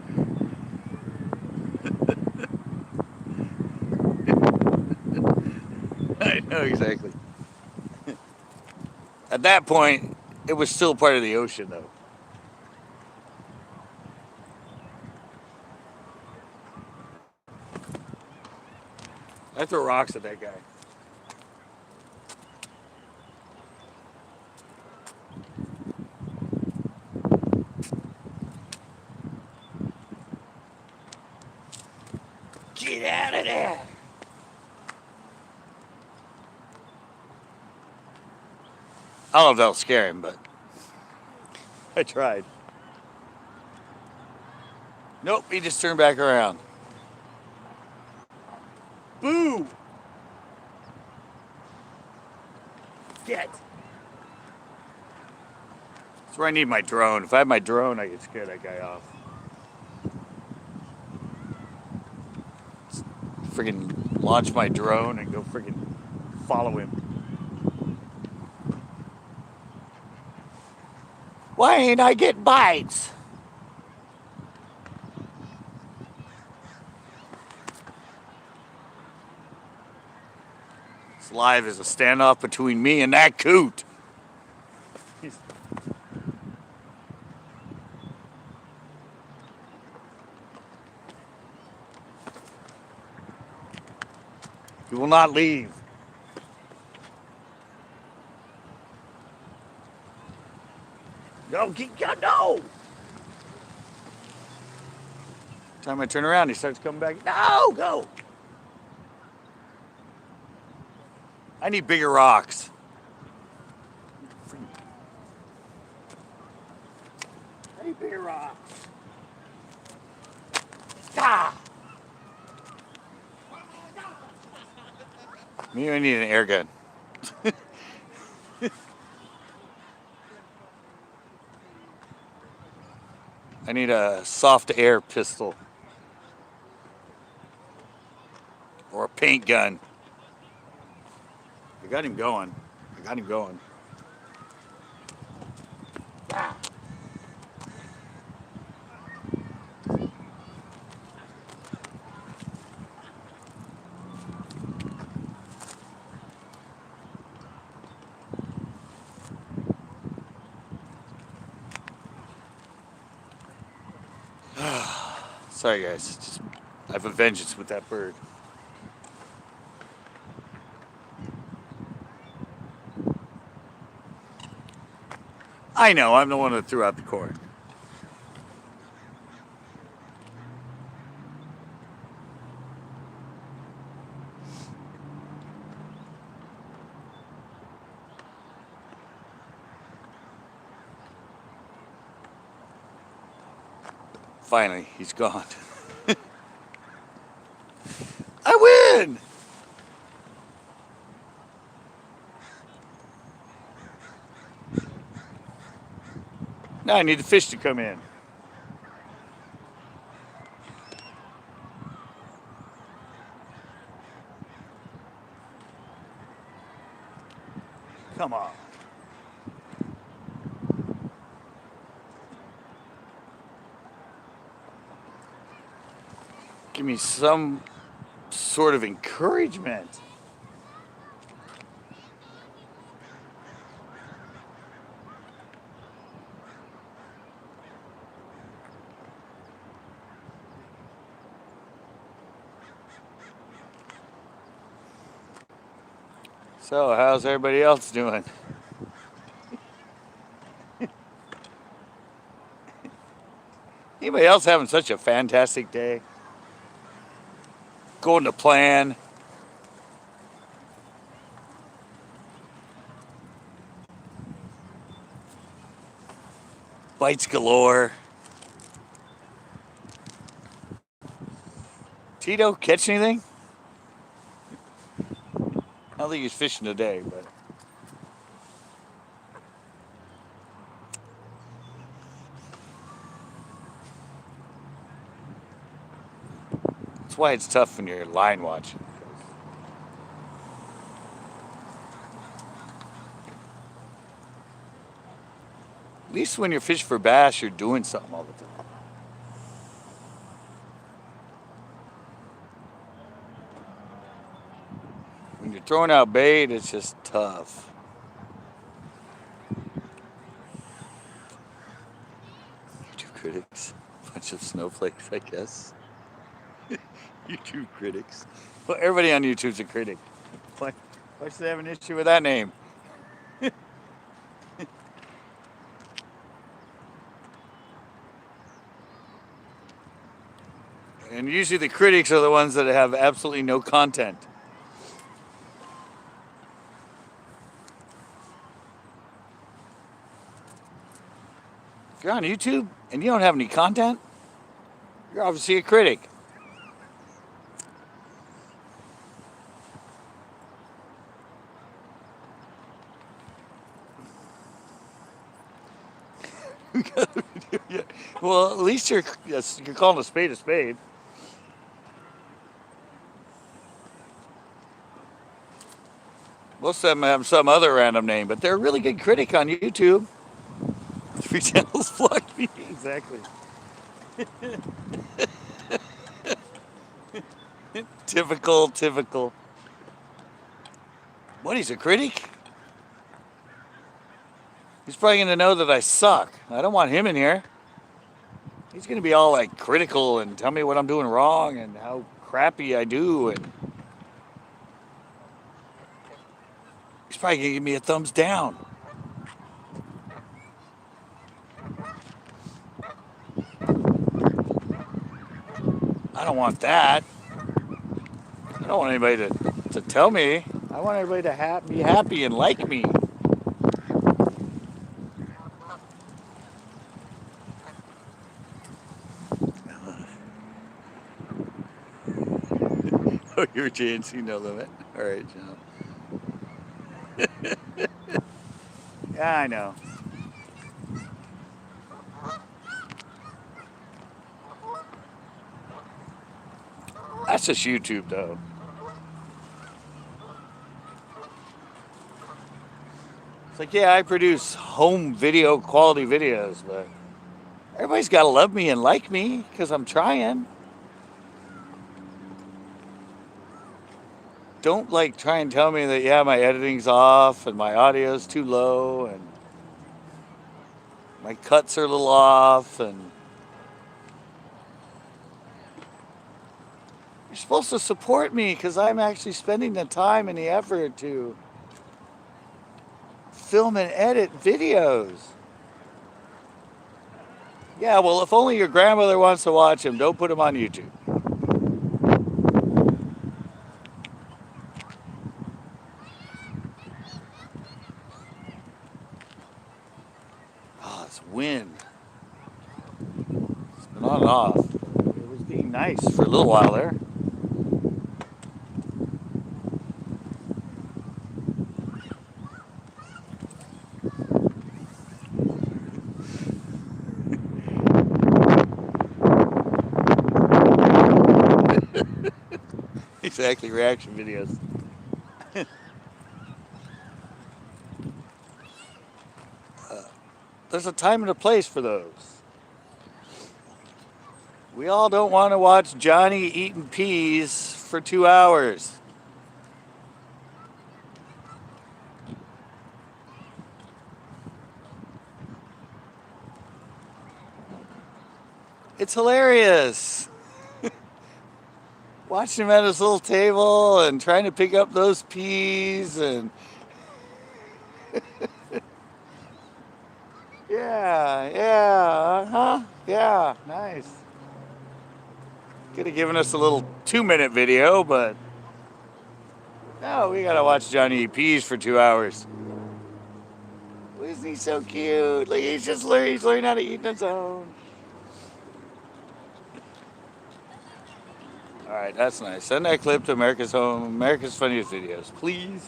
I know exactly. At that point, it was still part of the ocean, though. I throw rocks at that guy. Get out of there! I don't know if that'll scare him, but I tried. Nope, he just turned back around. Boo! Get! That's where I need my drone. If I had my drone, I could scare that guy off. Friggin' launch my drone and go friggin' follow him. Why ain't I getting bites? It's live as a standoff between me and that coot. He will not leave. No, no! Time I turn around, he starts coming back. No, go! I need bigger rocks. I need bigger rocks. Ah! Maybe I need an air gun. I need a soft air pistol. Or a paint gun. I got him going. Ah. Sorry guys, just, I have a vengeance with that bird. I know, I'm the one that threw out the corn. Finally, he's gone. I win! Now I need the fish to come in. Come on. Give me some sort of encouragement. So, how's everybody else doing? Anybody else having such a fantastic day? Going to plan? Bites galore? Tito, catch anything? I don't think he's fishing today, but that's why it's tough when you're line watching. At least when you're fishing for bass, you're doing something all the time. When you're throwing out bait, it's just tough. YouTube critics, bunch of snowflakes, I guess. YouTube critics. Well, everybody on YouTube's a critic. Why should they have an issue with that name? And usually the critics are the ones that have absolutely no content. If you're on YouTube and you don't have any content, you're obviously a critic. Yeah. Well, at least you're calling a spade a spade. Most of them have some other random name, but they're a really good critic on YouTube. 3 channels blocked me. Exactly. Typical. What, he's a critic? He's probably going to know that I suck. I don't want him in here. He's going to be all like critical and tell me what I'm doing wrong and how crappy I do. And he's probably going to give me a thumbs down. I don't want that. I don't want anybody to tell me. I want everybody to be happy and like me. Oh, you're JNC No Limit. All right, John. Yeah, I know. That's just YouTube, though. It's like, yeah, I produce home video quality videos, but everybody's got to love me and like me because I'm trying. Don't like try and tell me that, yeah, my editing's off and my audio's too low and my cuts are a little off and you're supposed to support me because I'm actually spending the time and the effort to film and edit videos. Yeah, well, if only your grandmother wants to watch them, don't put them on YouTube. Oh, it's wind. It's been on and off. It was being nice for a little while there. Exactly, reaction videos. There's a time and a place for those. We all don't want to watch Johnny eating peas for 2 hours. It's hilarious. Watching him at his little table and trying to pick up those peas and yeah, nice. Could have given us a little 2-minute video, but no, we gotta watch Johnny eat peas for 2 hours. Isn't he so cute? Like he's learning how to eat on his own. All right, that's nice. Send that clip to America's Home, America's Funniest Videos, please.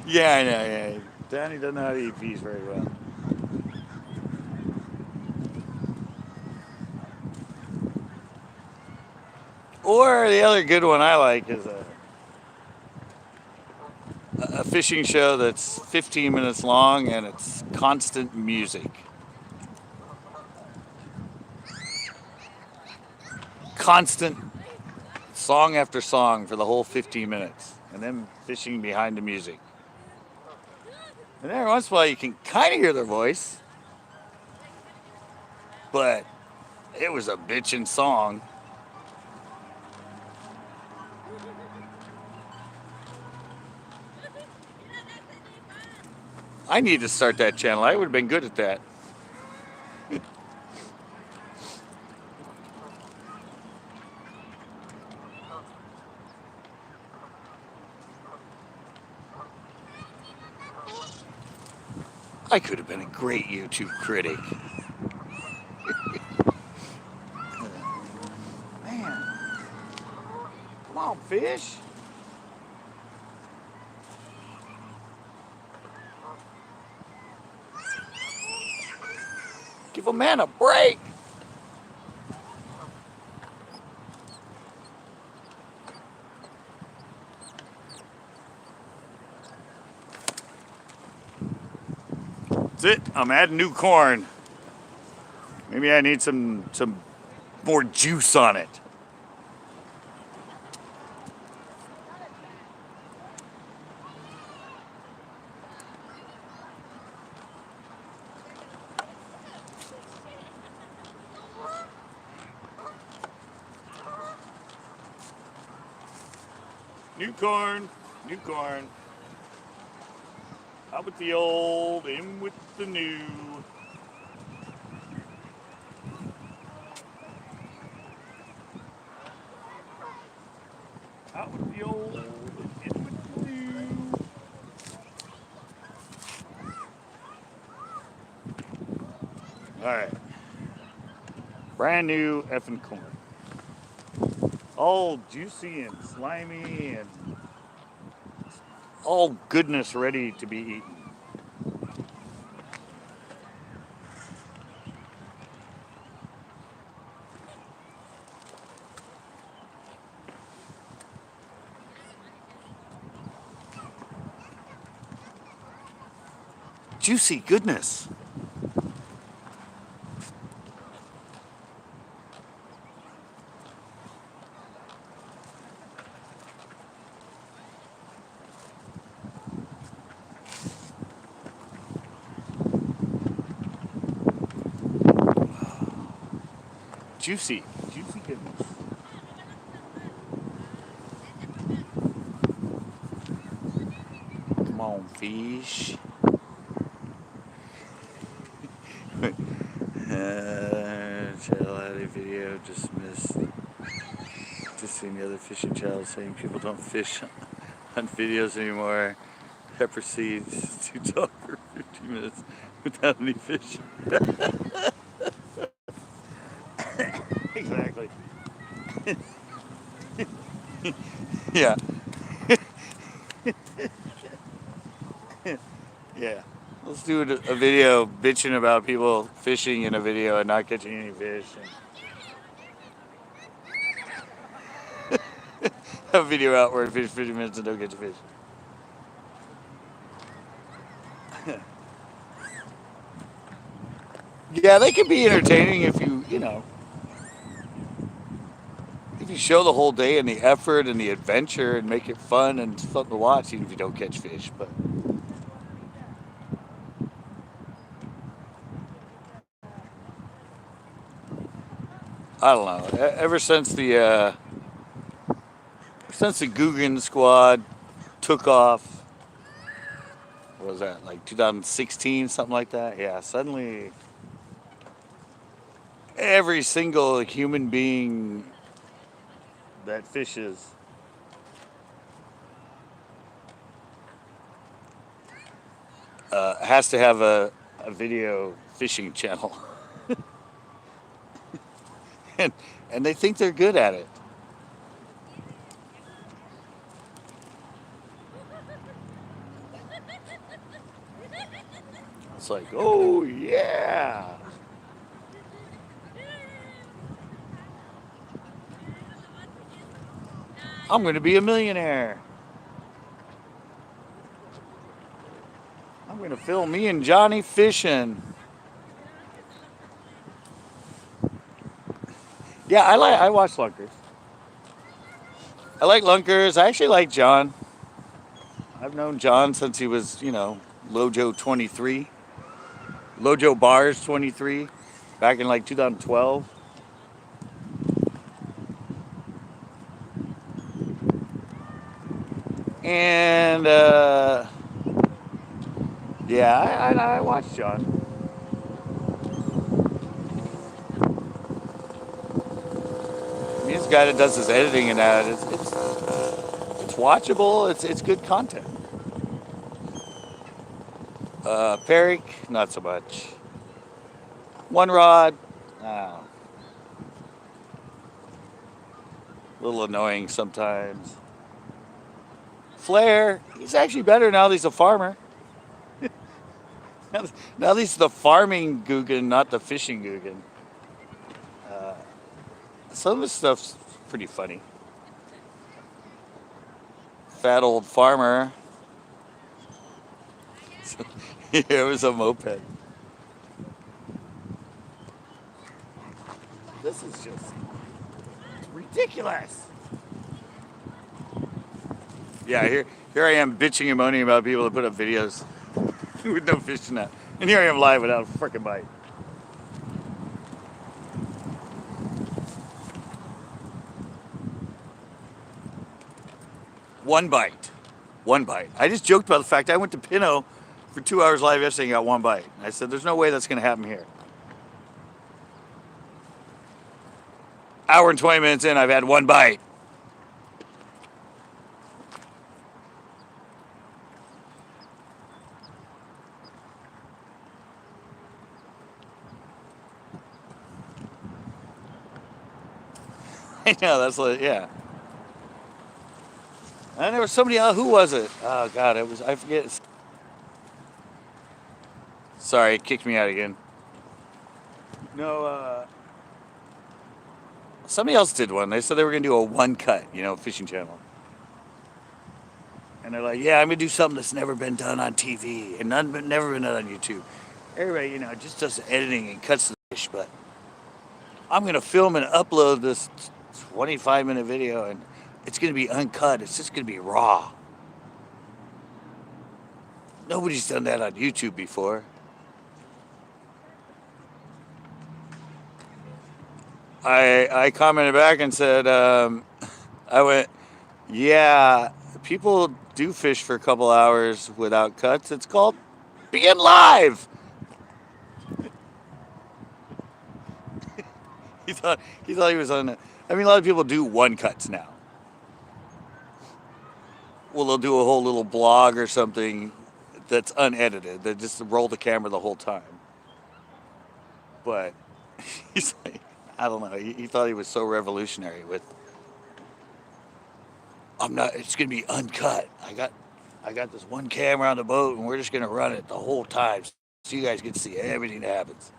Yeah, I know. Yeah, Danny doesn't know how to eat peas very well. Or the other good one I like is a fishing show that's 15 minutes long and it's constant music. Constant song after song for the whole 15 minutes. And then fishing behind the music. And every once in a while you can kind of hear their voice. But it was a bitchin' song. I need to start that channel. I would have been good at that. I could have been a great YouTube critic. Man. Come on, fish. Give a man a break. That's it. I'm adding new corn. Maybe I need some more juice on it. New corn, new corn. Out with the old, in with the new. Out with the old, in with the new. All right. Brand new effing corn. All juicy and slimy and all goodness ready to be eaten. Juicy goodness. Juicy goodness. Come on, fish. Channel had a video just missed. Just seen the other fishing channel saying people don't fish on videos anymore. Pepper seeds to talk for 50 minutes without any fish. Exactly. Yeah. Yeah. Let's do a video bitching about people fishing in a video and not catching any fish. Have a video out where I fish 50 minutes and don't catch a fish. Yeah, they can be entertaining if if you show the whole day and the effort and the adventure and make it fun and fun to watch, even if you don't catch fish. But I don't know. Since the Guggen squad took off, what was that, like 2016, something like that? Yeah, suddenly every single human being that fishes has to have a video fishing channel. and, and they think they're good at it. It's like, oh yeah, I'm going to be a millionaire. I'm going to film me and Johnny fishing. Yeah, I watch lunkers. I like lunkers. I actually like John. I've known John since he was, Lojo 23, Lojo Bars 23, back in like 2012. And yeah, I watched John. He's the guy that does his editing and that. It's watchable. It's good content. Peric, not so much. One Rod, a little annoying sometimes. Flair, he's actually better now that he's a farmer. Now he's the farming Guggen, not the fishing Guggen. Uh, some of the stuff's pretty funny. Fat old farmer. It was a moped. This is just ridiculous. Yeah, here I am bitching and moaning about people that put up videos with no fish in that. And here I am live without a freaking bite. One bite. One bite. I just joked about the fact I went to Pinot for 2 hours live yesterday and got one bite. I said, there's no way that's going to happen here. Hour and 20 minutes in, I've had one bite. I know, that's like, yeah. And there was somebody else, who was it? Oh, God, I forget. Sorry, it kicked me out again. No, somebody else did one. They said they were going to do a UNCUT, fishing channel. And they're like, yeah, I'm going to do something that's never been done on TV and never been done on YouTube. Everybody, just does editing and cuts the fish, but I'm going to film and upload this 25-minute video, and it's going to be uncut. It's just going to be raw. Nobody's done that on YouTube before. I commented back and said, I went, yeah, people do fish for a couple hours without cuts. It's called being live. he thought he was on it. I mean, a lot of people do UNCUTs now. Well, they'll do a whole little blog or something that's unedited. They just roll the camera the whole time. But he's like, I don't know. He thought he was so revolutionary with, it's going to be uncut. I got this one camera on the boat, and we're just going to run it the whole time so you guys get to see everything that happens.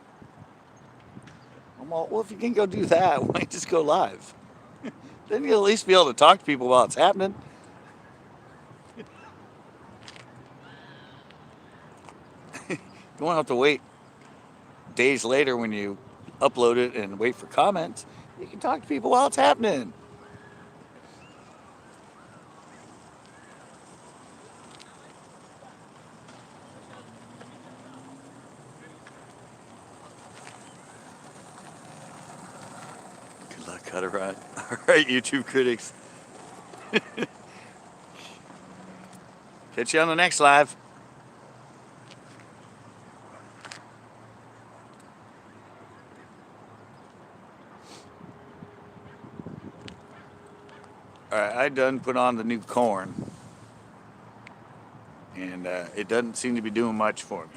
I'm all, well, if you can go do that, why don't you just go live? Then you'll at least be able to talk to people while it's happening. You won't have to wait days later when you upload it and wait for comments. You can talk to people while it's happening. Cut it right. All right, YouTube critics. Catch you on the next live. All right, I done put on the new corn, and it doesn't seem to be doing much for me.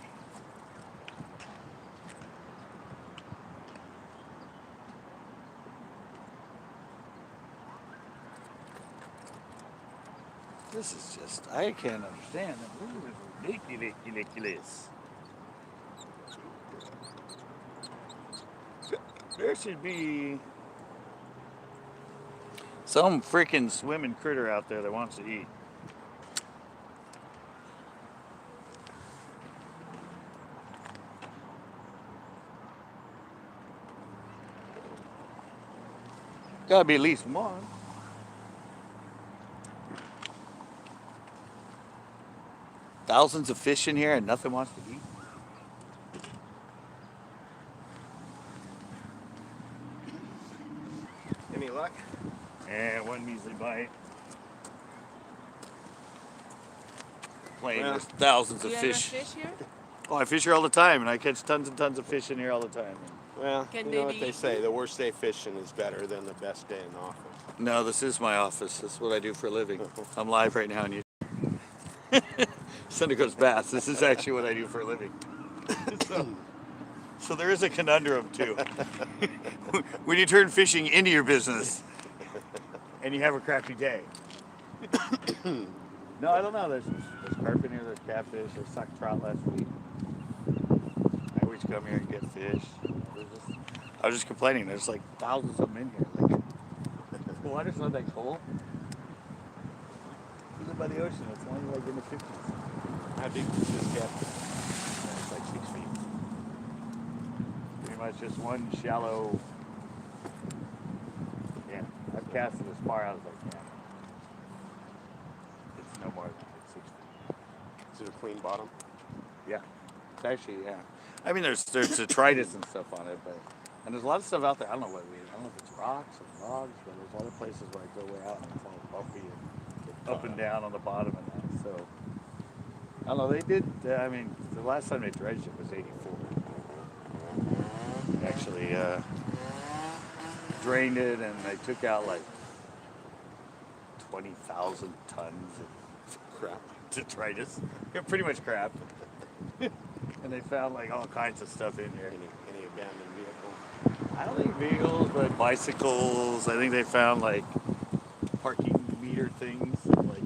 This is just, I can't understand. This is ridiculous. There should be some freaking swimming critter out there that wants to eat. Gotta be at least one. Thousands of fish in here and nothing wants to eat. Any luck? And one measly bite. Playing Well, with thousands of You fish. ever fish here? Oh, I fish here all the time, and I catch tons and tons of fish in here all the time. Well, Can you they know what be they eaten? say, the worst day fishing is better than the best day in the office. No, this is my office. This is what I do for a living. I'm live right now on YouTube. Sunday Goes Bass. This is actually what I do for a living. So there is a conundrum too. When you turn fishing into your business and you have a crappy day. No, I don't know. There's carp in here, there's catfish, there's sucked trout last week. I always come here and get fish. I was just complaining, there's like thousands of them in here. Like, the water's not that cold. You live by the ocean, it's only like in the 50s. How deep is this catfish? It's like 6 feet. Pretty much just one shallow. Yeah, I've casted as far out as I can. It's no more than 6 feet. Is it a clean bottom? Yeah, it's actually, yeah. I mean, there's detritus and stuff on it, but and there's a lot of stuff out there. I don't know if it's rocks or logs, but there's a lot of places where I go way out and it's all bumpy and up and down on the bottom and that. So I don't know. They did. I mean, the last time they dredged it was '84. Actually drained it, and they took out like 20,000 tons of Crap. detritus. Yeah, pretty much crap. And they found like all kinds of stuff in here. Any abandoned vehicle? I don't think vehicles, but bicycles. I think they found like parking meter things, like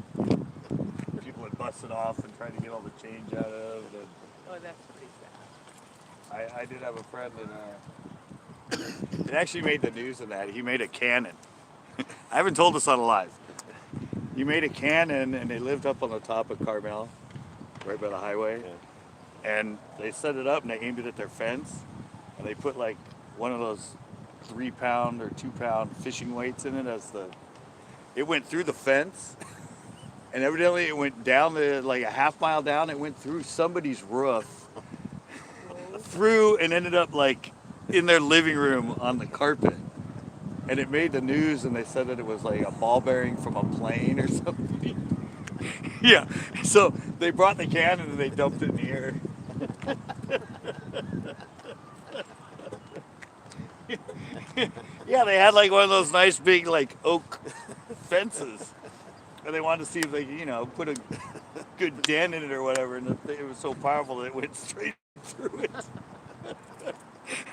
people had busted off and tried to get all the change out of. And Oh, that's pretty sad. I did have a friend that it actually made the news in that he made a cannon. I haven't told this on a live. He made a cannon, and they lived up on the top of Carmel, right by the highway. Yeah. And they set it up and they aimed it at their fence, and they put like one of those 3-pound or 2-pound fishing weights in it it went through the fence, and evidently it went down like a half mile down. It went through somebody's roof, through and ended up like in their living room on the carpet. And it made the news, and they said that it was like a ball bearing from a plane or something. Yeah, so they brought the cannon and they dumped it in the air. Yeah, they had like one of those nice big like oak fences, and they wanted to see if they could, put a good dent in it or whatever, and it was so powerful that it went straight through it.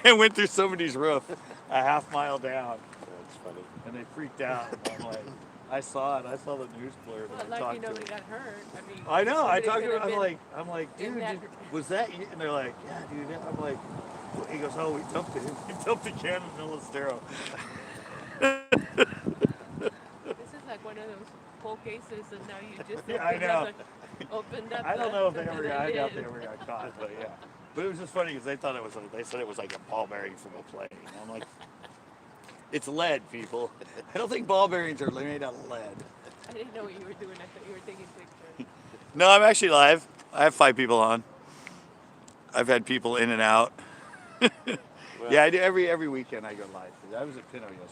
It went through somebody's roof a half mile down. That's funny. And they freaked out. And I'm like, I saw it. I saw the news blurb. Well, And I lucky talked to nobody them. got hurt. I mean, I know. I somebody talked to could him. have been I'm like, in dude, that- was that you? And they're like, yeah, dude. I'm like, he goes, oh, we dumped it. We dumped the cannon in Elistero. This is like one of those cold cases, and now you just Yeah, I know. opened up. I don't know if they something ever got, I doubt they did. ever got caught, but yeah. But it was just funny because they said it was like a ball bearing from a plane. And I'm like, it's lead, people. I don't think ball bearings are made out of lead. I didn't know what you were doing. I thought you were taking pictures. No, I'm actually live. I have 5 people on. I've had people in and out. Well, Yeah, I do every weekend. I go live. I was at Pinot yesterday.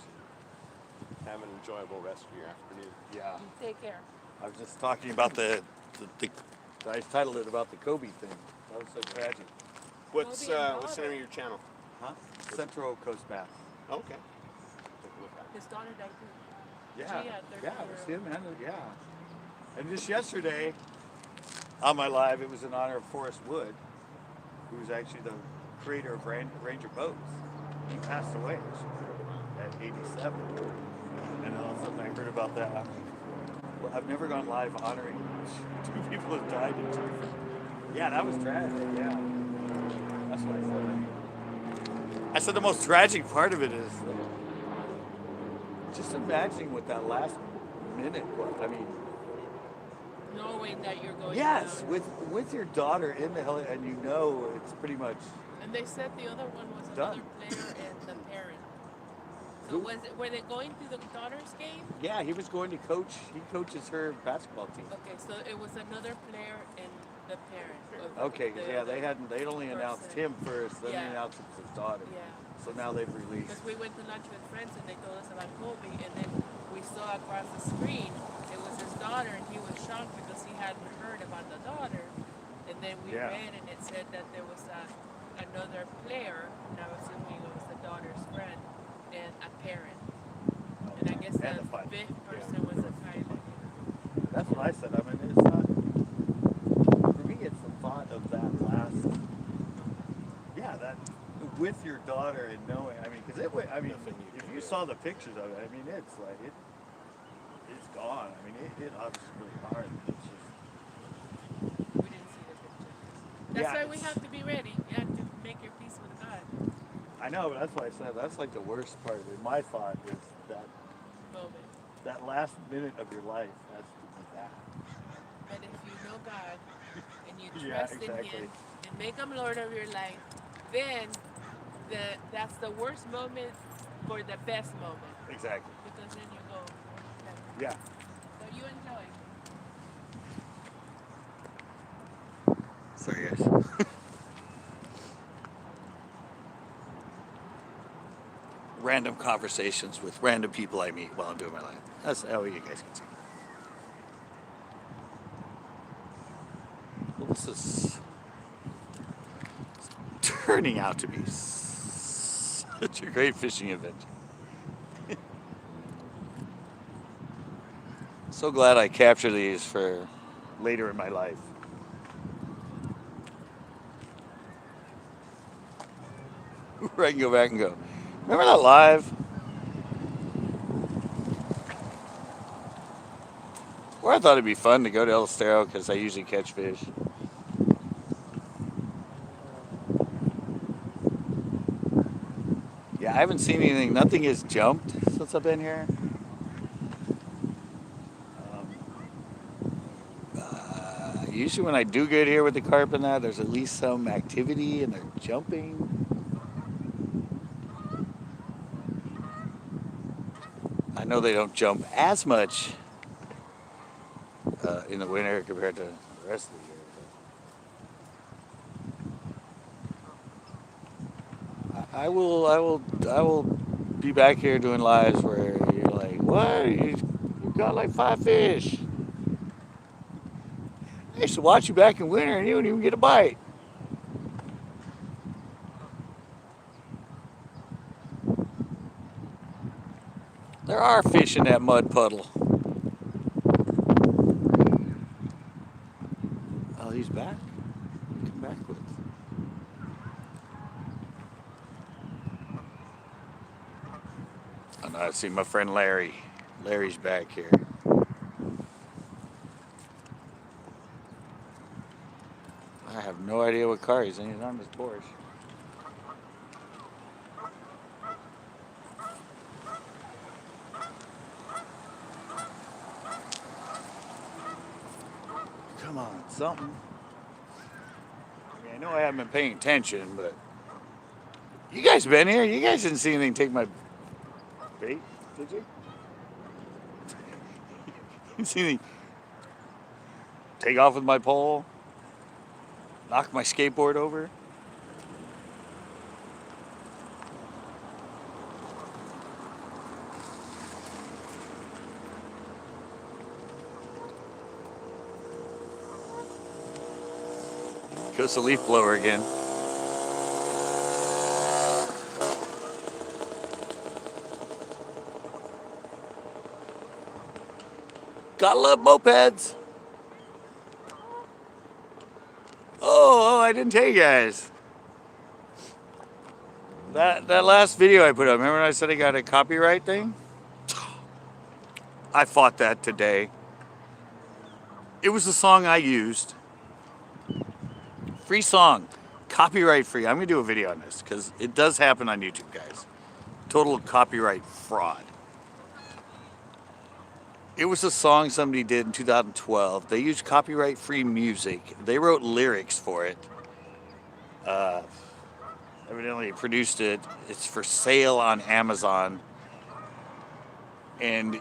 have an enjoyable rest of your afternoon. Yeah. Take care. I was just talking about the I titled it about the Kobe thing. That was so tragic. What's Kobe and what's the name daughter. of your channel? Huh? Central Coast Bass. Okay. Take a look at it. His daughter died too. Yeah. She had Yeah, 13 it was year him, man. Yeah. And just yesterday, on my live, it was in honor of Forrest Wood, who's actually the creator of Ranger Boats. He passed away at 87. And all of a sudden I heard about that. I'm like, well, I've never gone live honoring two people who died in two different. Yeah, that was tragic. Yeah. That's what I said. I said the most tragic part of it is just imagining what that last minute was. I mean, knowing that you're going yes, down. with your daughter in the hell, and you know it's pretty much. And they said the other one was Done. another player and the parent. So were they going to the daughter's game? Yeah, he was going to coach. He coaches her basketball team. Okay, so it was another player and the parent. Okay, because yeah, they'd only announced him first, then they Yeah. announced it was his daughter. Yeah. So now they've released. Because we went to lunch with friends and they told us about Kobe, and then we saw across the screen it was his daughter, and he was shocked because he hadn't heard about the daughter. And then we Yeah. read, and it said that there was another player, and I was assuming it was the daughter's friend, and a parent. And I guess And the the pilot. fifth person was a pilot. That's what I said. I mean, it's not. For me, it's the thought of that last. Yeah, that with your daughter and knowing. I mean, because it. I mean, Nothing you if can you do. saw the pictures of it, I mean, it's like it's gone. I mean, it obviously really hard. It's just. We didn't see the picture. That's Yeah, why we it's- have to be ready. You have to make your peace with God. I know, but that's why I said that's like the worst part of it. My thought is Moment. that last minute of your life has to be that. But if you know God and you Yeah, trust in exactly. Him and make Him Lord of your life, then that's the worst moment for the best moment. Exactly. Because then you go, Yeah. so you enjoy. Sorry, guys. Random conversations with random people I meet while I'm doing my life. That's how you guys can see. Well, this is turning out to be such a great fishing adventure. So glad I capture these for later in my life. Where I can go back and go, remember that live? Or I thought it'd be fun to go to El Estero because I usually catch fish. Yeah, I haven't seen anything. Nothing has jumped since I've been here. Usually when I do get here with the carp and that, there's at least some activity and they're jumping. I know they don't jump as much in the winter compared to the rest of the year. I will be back here doing lives where you're like, what? You got like 5 fish. I used to watch you back in winter and you wouldn't even get a bite. There are fish in that mud puddle. Oh, he's back? Come back with. Oh, no, I see my friend Larry. Larry's back here. I have no idea what car he's in. He's on his Porsche. Come on, something. I mean, I know I haven't been paying attention, but you guys been here? You guys didn't see anything take my bait, did you? You see anything take off with my pole? Knock my skateboard over? Goes the leaf blower again. Gotta love mopeds. Oh, I didn't tell you guys. That last video I put up, remember when I said I got a copyright thing? I fought that today. It was the song I used. Free song. Copyright free. I'm going to do a video on this because it does happen on YouTube, guys. Total copyright fraud. It was a song somebody did in 2012. They used copyright free music. They wrote lyrics for it. Evidently produced it. It's for sale on Amazon. And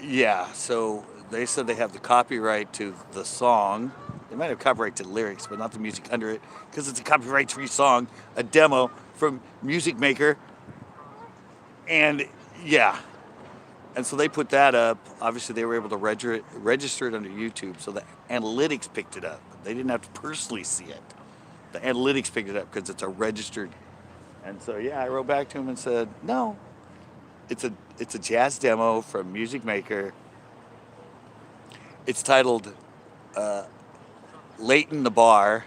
yeah, so they said they have the copyright to the song. They might have copyright to the lyrics, but not the music under it, because it's a copyright-free song, a demo from Music Maker. And yeah, and so they put that up. Obviously, they were able to register it under YouTube, so the analytics picked it up. They didn't have to personally see it. The analytics picked it up because it's a registered. And so yeah, I wrote back to him and said, no, it's a jazz demo from Music Maker. It's titled Late in the Bar.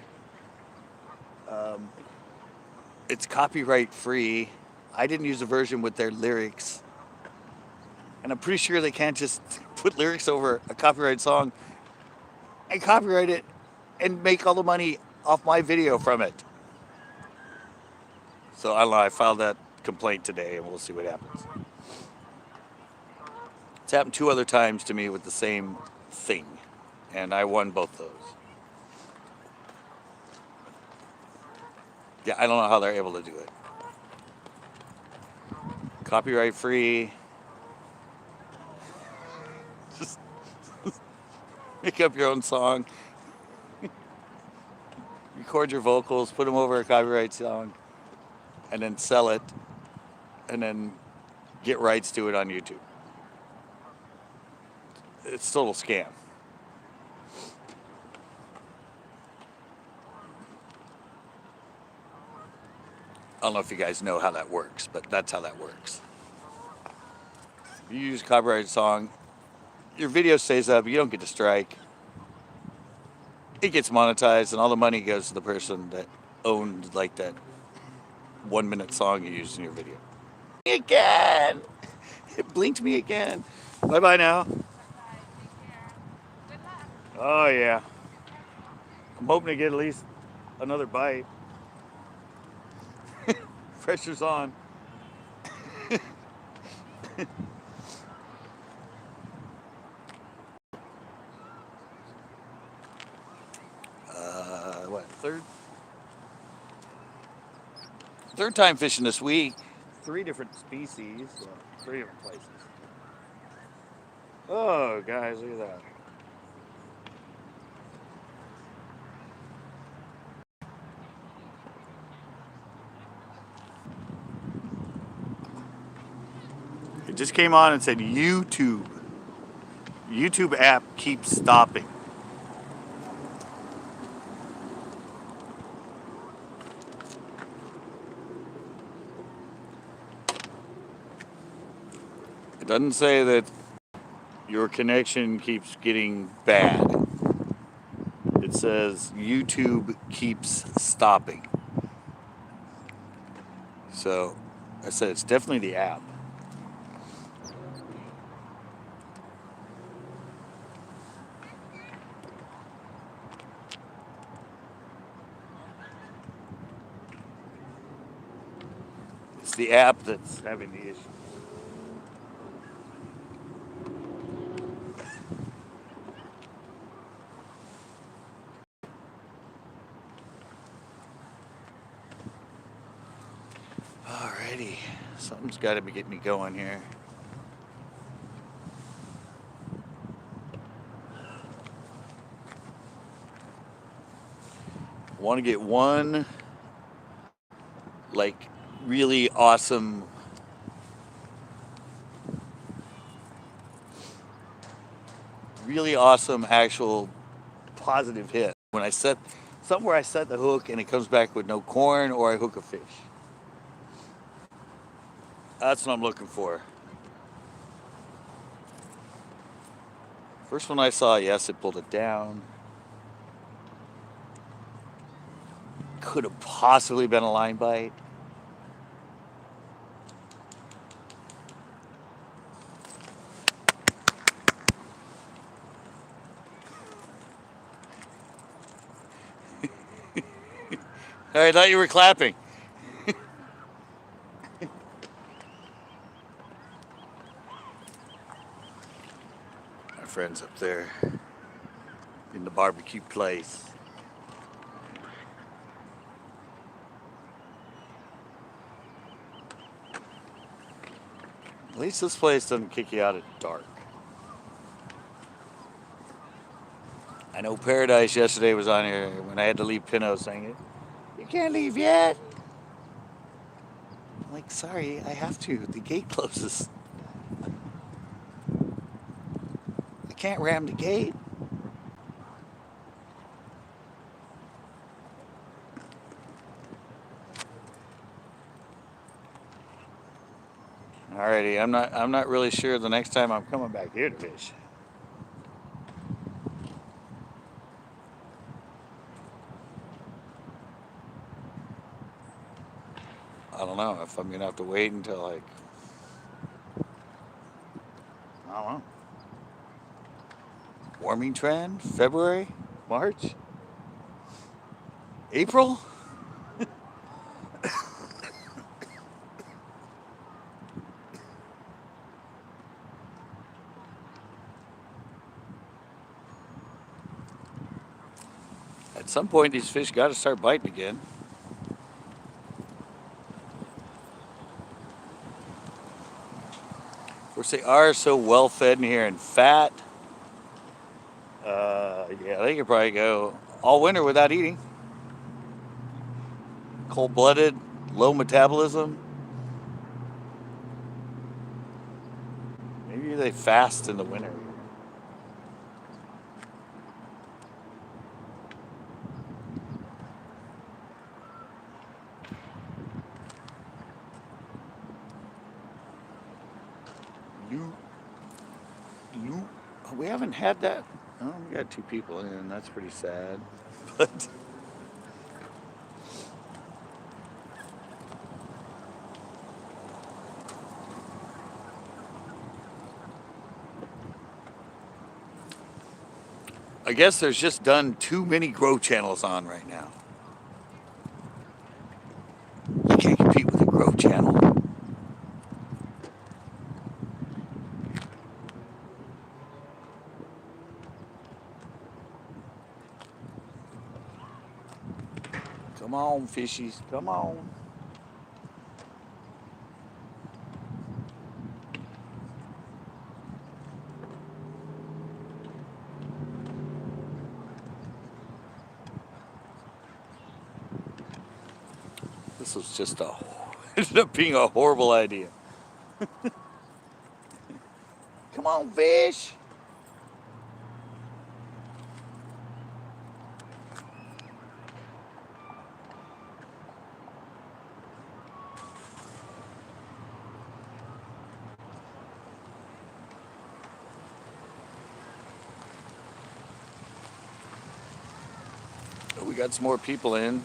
It's copyright free. I didn't use a version with their lyrics. And I'm pretty sure they can't just put lyrics over a copyright song and copyright it and make all the money off my video from it. So I don't know, I filed that complaint today and we'll see what happens. It's happened 2 other times to me with the same thing, and I won both those. Yeah, I don't know how they're able to do it. Copyright free. Just make up your own song. Record your vocals, put them over a copyright song, and then sell it, and then get rights to it on YouTube. It's a total scam. I don't know if you guys know how that works, but that's how that works. If you use a copyrighted song, your video stays up, you don't get to strike. It gets monetized, and all the money goes to the person that owned like that 1-minute song you used in your video. Again! It blinked me again. Bye-bye now. Oh yeah. I'm hoping to get at least another bite. Pressure's on. What, third time fishing this week. 3 different species, 3 different places. Oh, guys, look at that. It just came on and said YouTube. YouTube app keeps stopping. It doesn't say that your connection keeps getting bad. It says YouTube keeps stopping. So I said it's definitely the app. It's the app that's having the issue. Alrighty, something's got to be getting me going here. I want to get one, like, really awesome actual positive hit. When I set Somewhere I set the hook and it comes back with no corn, or I hook a fish. That's what I'm looking for. First one I saw, yes, it pulled it down. Could have possibly been a line bite. I thought you were clapping. My friend's up there in the barbecue place. At least this place doesn't kick you out at dark. I know Paradise yesterday was on here when I had to leave Pinot saying, "You can't leave yet." I'm like, sorry, I have to. The gate closes. I can't ram the gate. Alrighty, I'm not really sure the next time I'm coming back here to fish. I don't know if I'm gonna have to wait until like, I don't know, warming trend, February, March, April. At some point, these fish got to start biting again. Of course, they are so well fed in here and fat. Yeah, they could probably go all winter without eating. Cold blooded, low metabolism. Maybe they fast in the winter. You, we haven't had that. Oh, we got 2 people in, and that's pretty sad. But I guess there's just done too many grow channels on right now. You can't compete with a grow channel. Come on, fishies, come on. This was just ended up being a horrible idea. Come on, fish. We got some more people in.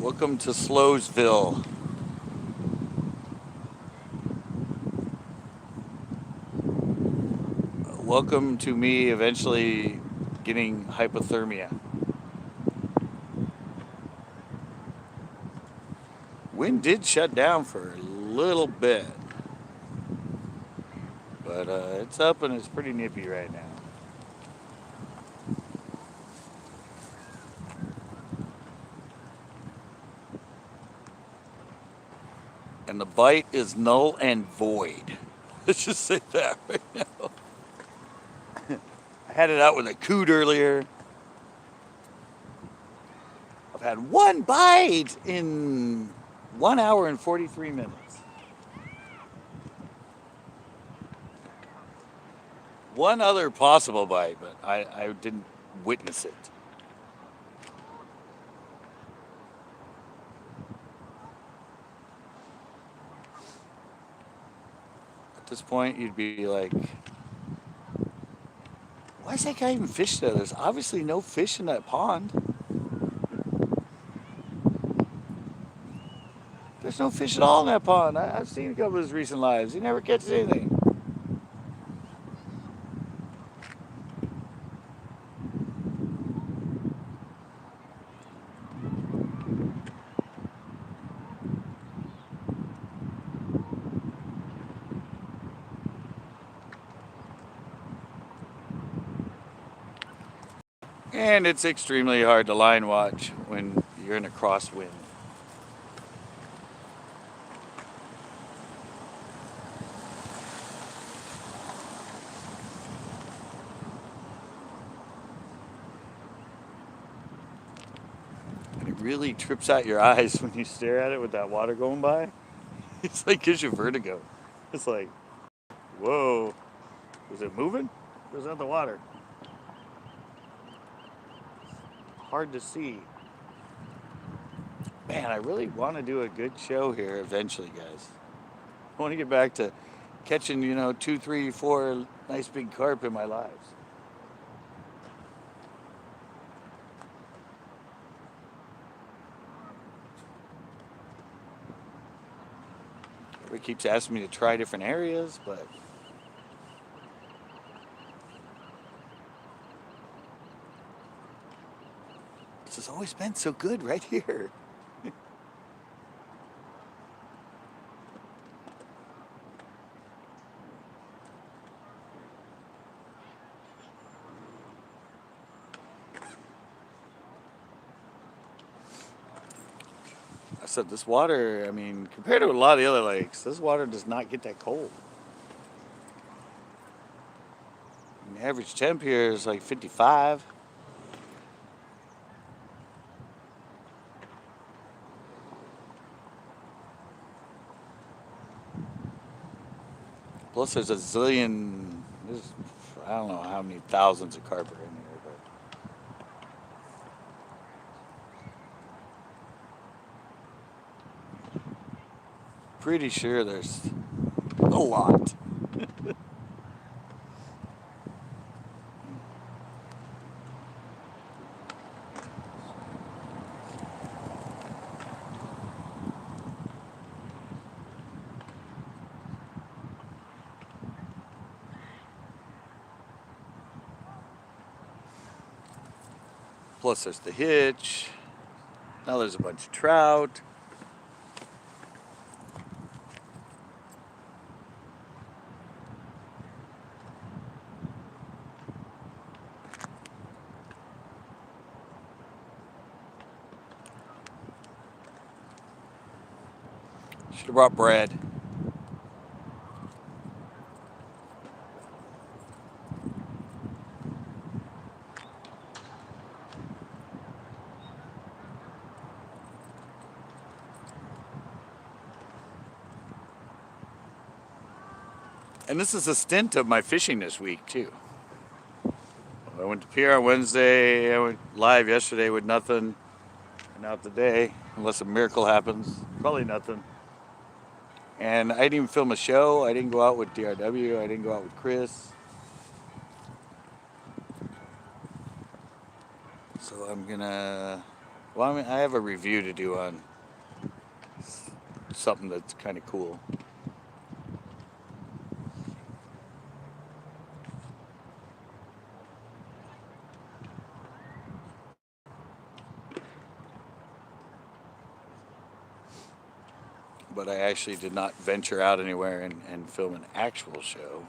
Welcome to Slowsville. Welcome to me eventually getting hypothermia. Wind did shut down for a little bit, but it's up and it's pretty nippy right now. And the bite is null and void. Let's just say that right now. I had it out with a coot earlier. I've had 1 bite in 1 hour and 43 minutes. one other possible bite, but I didn't witness it. At this point, you'd be like, why is that guy even fishing there? There's obviously no fish in that pond. There's no fish at all in that pond. I've seen a couple of his recent lives. He never catches anything. And it's extremely hard to line watch when you're in a crosswind. And it really trips out your eyes when you stare at it with that water going by. It's like gives you vertigo. It's like, whoa, is it moving? Or is that the water? Hard to see. Man, I really want to do a good show here eventually, guys. I want to get back to catching, 2, 3, 4 nice big carp in my lives. Everybody keeps asking me to try different areas, but this has always been so good right here. I said this water, compared to a lot of the other lakes, this water does not get that cold. The average temp here is like 55. Plus there's a zillion, I don't know how many thousands of carp are in here, but pretty sure there's a lot. Plus there's the hitch. Now there's a bunch of trout. Should have brought bread. And this is a stint of my fishing this week too. I went to pier on Wednesday. I went live yesterday with nothing. And out today, unless a miracle happens, probably nothing. And I didn't even film a show. I didn't go out with DRW. I didn't go out with Chris. So I'm gonna, I have a review to do on something that's kind of cool. But I actually did not venture out anywhere and film an actual show.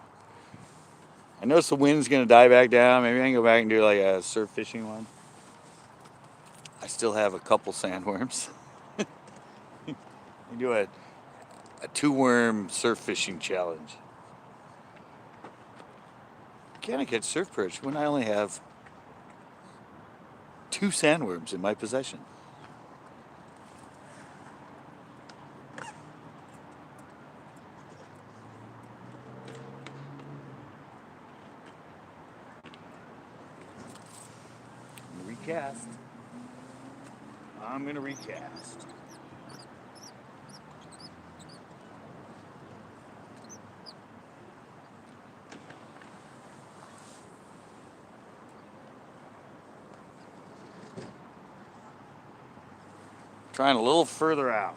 I noticed the wind's gonna die back down. Maybe I can go back and do like a surf fishing one. I still have a couple sandworms. You do a 2-worm surf fishing challenge. Can I catch surf perch when I only have 2 sandworms in my possession? recast. I'm going to recast. Trying a little further out.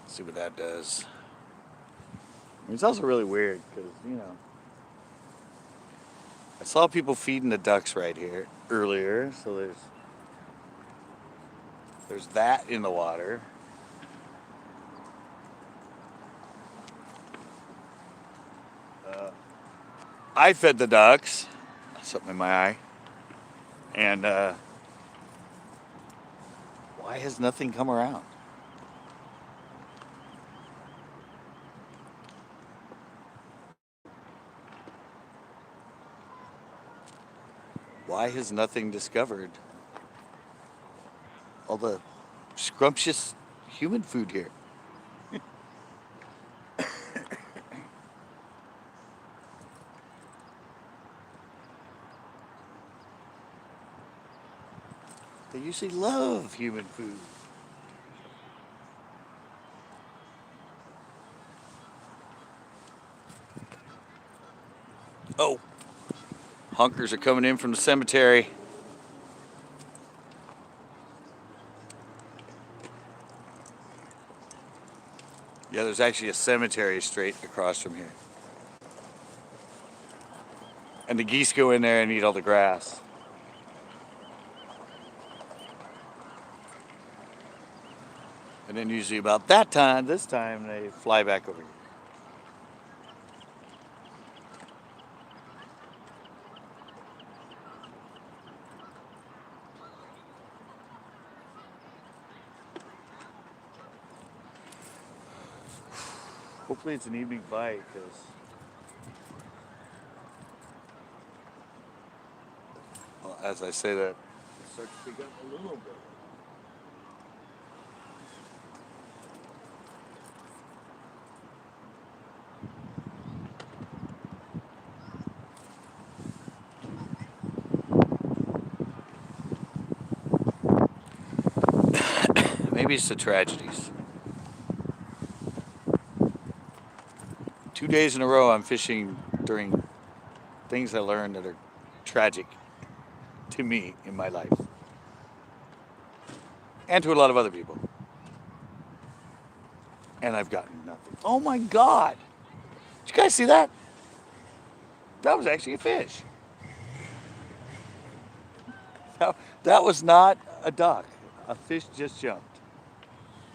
See what that does. I mean, it's also really weird because, you know, I saw people feeding the ducks right here earlier, so there's that in the water. I fed the ducks. Something in my eye. And why has nothing come around? Why has nothing discovered all the scrumptious human food here? They usually love human food. Oh, hunkers are coming in from the cemetery. Yeah, there's actually a cemetery straight across from here. And the geese go in there and eat all the grass. And then usually about this time, they fly back over here. Hopefully it's an evening bite, because well, as I say that, it starts to pick up a little bit. Maybe it's the tragedies. 2 days in a row I'm fishing during things I learned that are tragic to me in my life. And to a lot of other people. And I've gotten nothing. Oh my God! Did you guys see that? That was actually a fish. That was not a duck. A fish just jumped.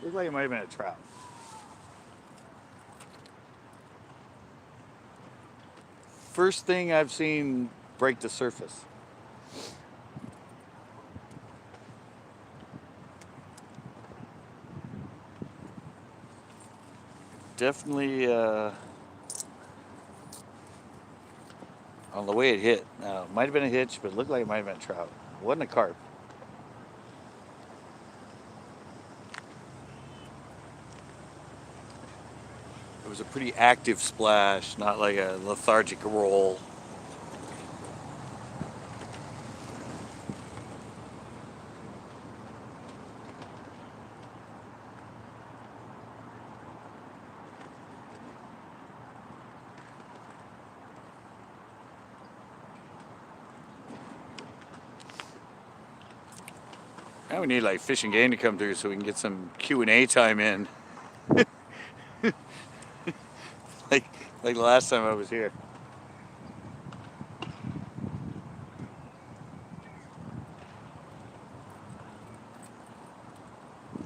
Looked like it might have been a trout. First thing I've seen break the surface. Definitely on the way it hit. Now, it might have been a hitch, but it looked like it might have been a trout. It wasn't a carp. It was a pretty active splash, not like a lethargic roll. Now we need like Fish and Game to come through so we can get some Q&A time in. like the last time I was here.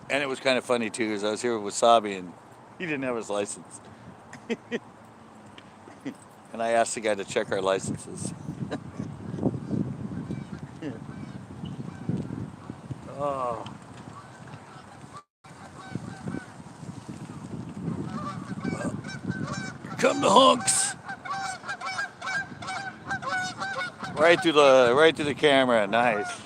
And it was kind of funny too, because I was here with Wasabi and he didn't have his license. And I asked the guy to check our licenses. Oh. Well, here come the hunks. Right through the camera, nice.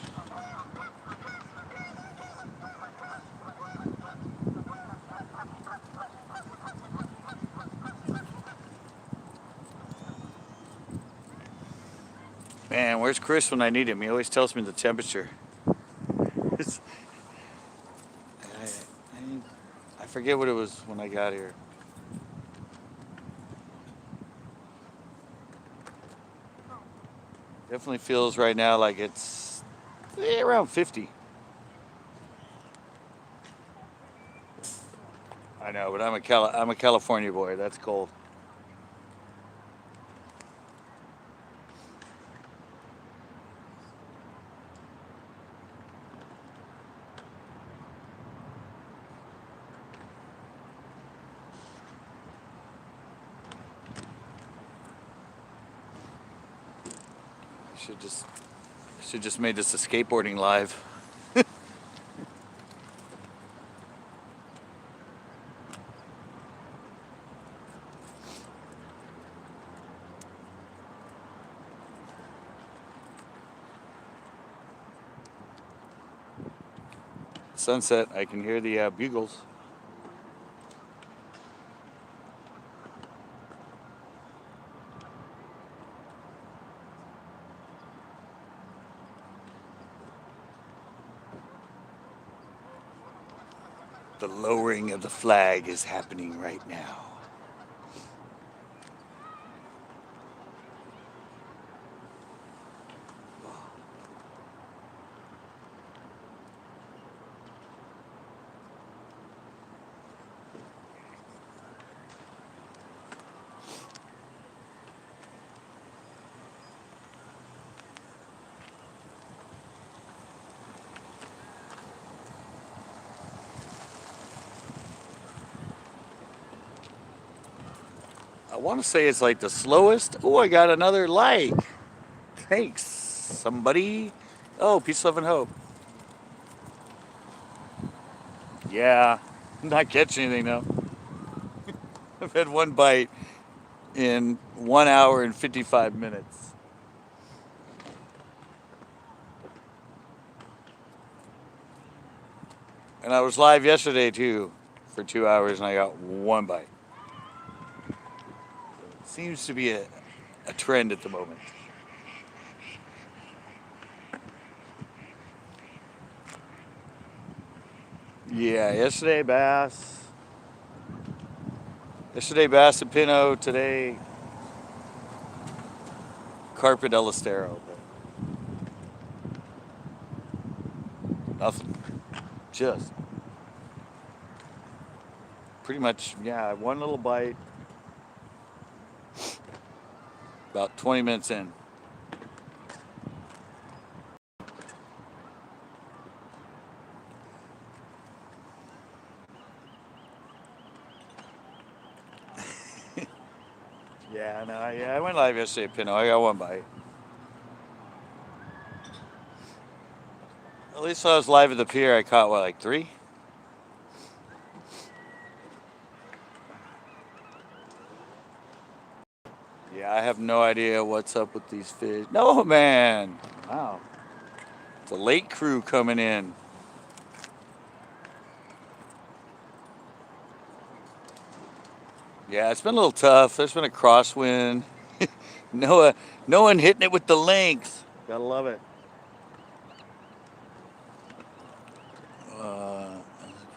Man, where's Chris when I need him? He always tells me the temperature. It's, I forget what it was when I got here. Definitely feels right now like it's around 50. I know, but I'm a California boy. That's cold. Should just made this a skateboarding live. Sunset, I can hear the bugles. The lowering of the flag is happening right now. I want to say it's like the slowest. Oh, I got another like. Thanks, somebody. Oh, peace, love, and hope. Yeah, I'm not catching anything though. I've had one bite in 1 hour and 55 minutes. And I was live yesterday too for 2 hours and I got one bite. Seems to be a trend at the moment. Yeah, yesterday bass. Yesterday bass and pinot. Today carpet elastero. But nothing. Just pretty much, yeah, one little bite. About 20 minutes in. Yeah, no, I went live yesterday at Pinot. I got one bite. At least when I was live at the pier, I caught what, like 3? Yeah, I have no idea what's up with these fish. No, man. Wow. The lake crew coming in. Yeah, it's been a little tough. There's been a crosswind. No one hitting it with the length. Gotta love it.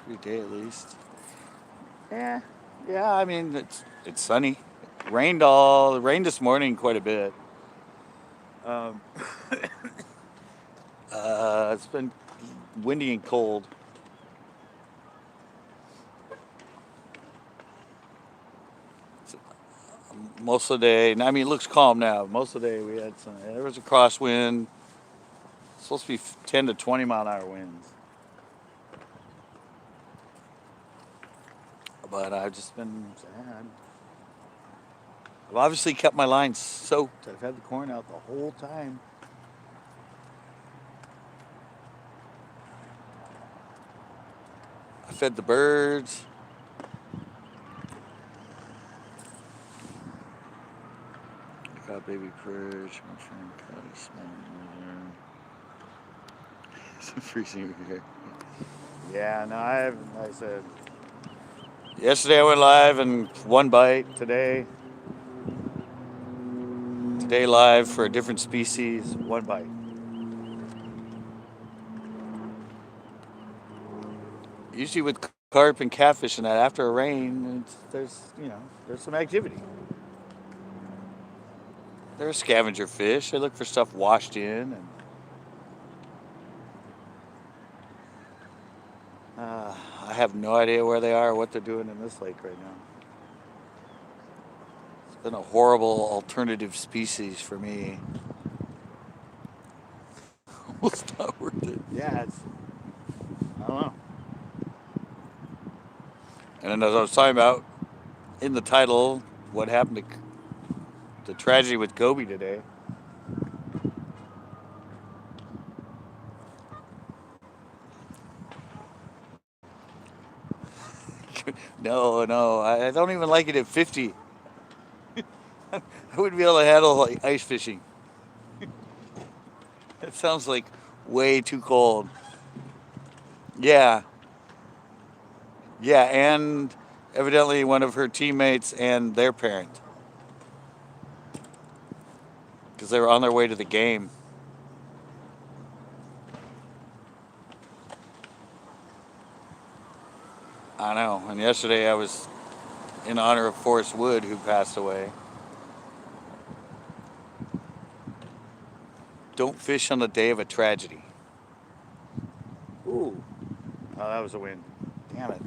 Pretty day at least. Yeah, yeah. I mean, it's sunny. Rained this morning quite a bit. Um, it's been windy and cold. Most of the day, I mean, it looks calm now. Most of the day, we had there was a crosswind. It's supposed to be 10 to 20 mile an hour winds. But I've just been sad. I've obviously kept my line soaked. I've had the corn out the whole time. I fed the birds. I got baby perch. My friend caught a small one. It's freezing over here. Yeah, no, I said. Yesterday I went live and one bite. Today Today live for a different species, one bite. Usually with carp and catfish and that, after a rain, there's some activity. They're scavenger fish. They look for stuff washed in, and I have no idea where they are or what they're doing in this lake right now. It's been a horrible alternative species for me. Almost not worth it. Yeah, it's. I don't know. And then as I was talking about in the title, what happened to the tragedy with Kobe today. No, I don't even like it at 50. I wouldn't be able to handle like ice fishing. It sounds like way too cold. Yeah, yeah, and evidently one of her teammates and their parent, because they were on their way to the game. I know. And yesterday I was in honor of Forrest Wood, who passed away. Don't fish on the day of a tragedy. Ooh. Oh, that was a wind. Damn it.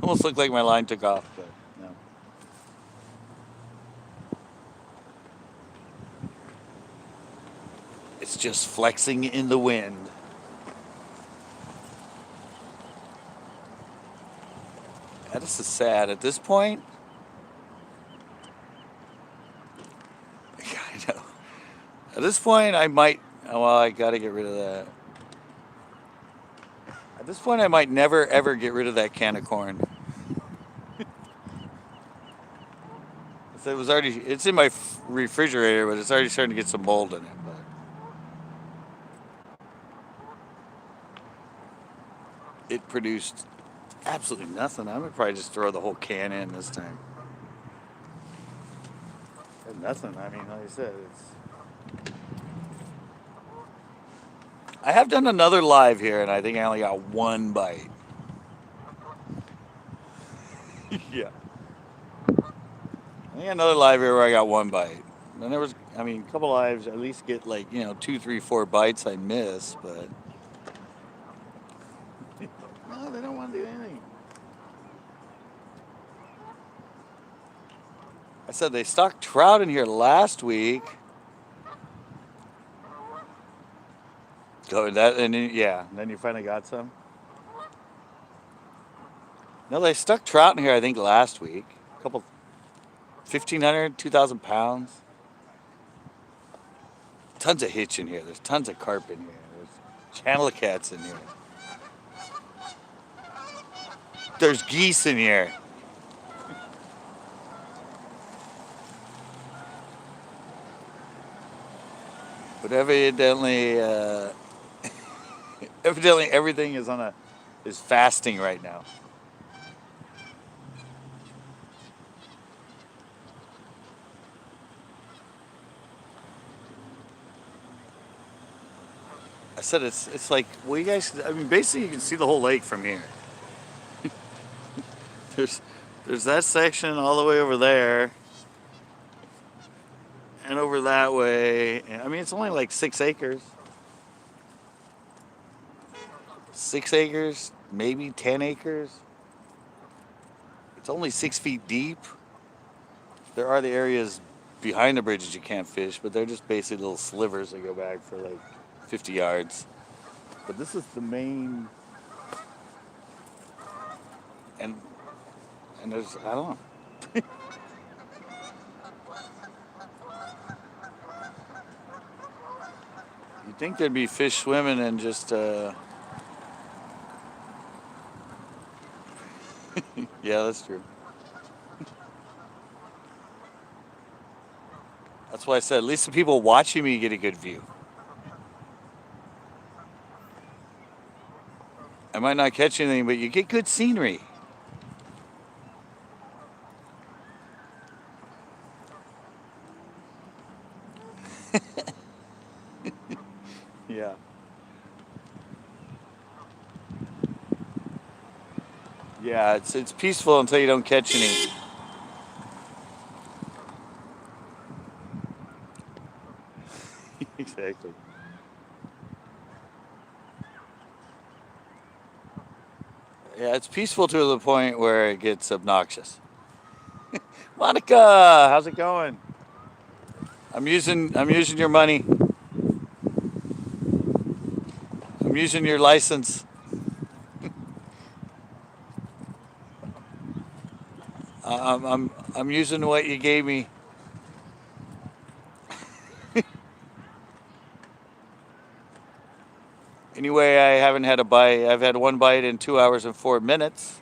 Almost looked like my line took off, but no. It's just flexing in the wind. Yeah, this is sad. At this point, yeah, I know. At this point, I might. Oh, well, I got to get rid of that. At this point, I might never ever get rid of that can of corn. So it was already. It's in my refrigerator, but it's already starting to get some mold in it. But it produced absolutely nothing. I'm gonna probably just throw the whole can in this time. And nothing. I mean, like I said, it's. I have done another live here, and I think I only got one bite. Yeah. I think another live here where I got one bite. And there was, I mean, a couple lives, at least get like, 2, 3, 4 bites I miss, but. No, they don't want to do anything. I said they stocked trout in here last week. Go that, and then you finally got some. No, they stuck trout in here, I think, last week. A couple, 1,500, 2,000 pounds. Tons of hitch in here. There's tons of carp in here. There's channel cats in here. There's geese in here. But evidently, everything is fasting right now. I said it's like, well, you guys. I mean, basically, you can see the whole lake from here. There's that section all the way over there, and over that way. I mean, it's only like 6 acres. 6 acres, maybe 10 acres. It's only 6 feet deep. There are the areas behind the bridges you can't fish, but they're just basically little slivers that go back for like 50 yards. But this is the main, and there's, I don't know. You'd think there'd be fish swimming and just, yeah, that's true. That's why I said at least the people watching me get a good view. I might not catch anything, but you get good scenery. Yeah. Yeah, it's peaceful until you don't catch any. Exactly. Yeah, it's peaceful to the point where it gets obnoxious. Monica, how's it going? I'm using your money. I'm using your license. I'm using what you gave me. Anyway, I haven't had a bite. I've had one bite in 2 hours and 4 minutes.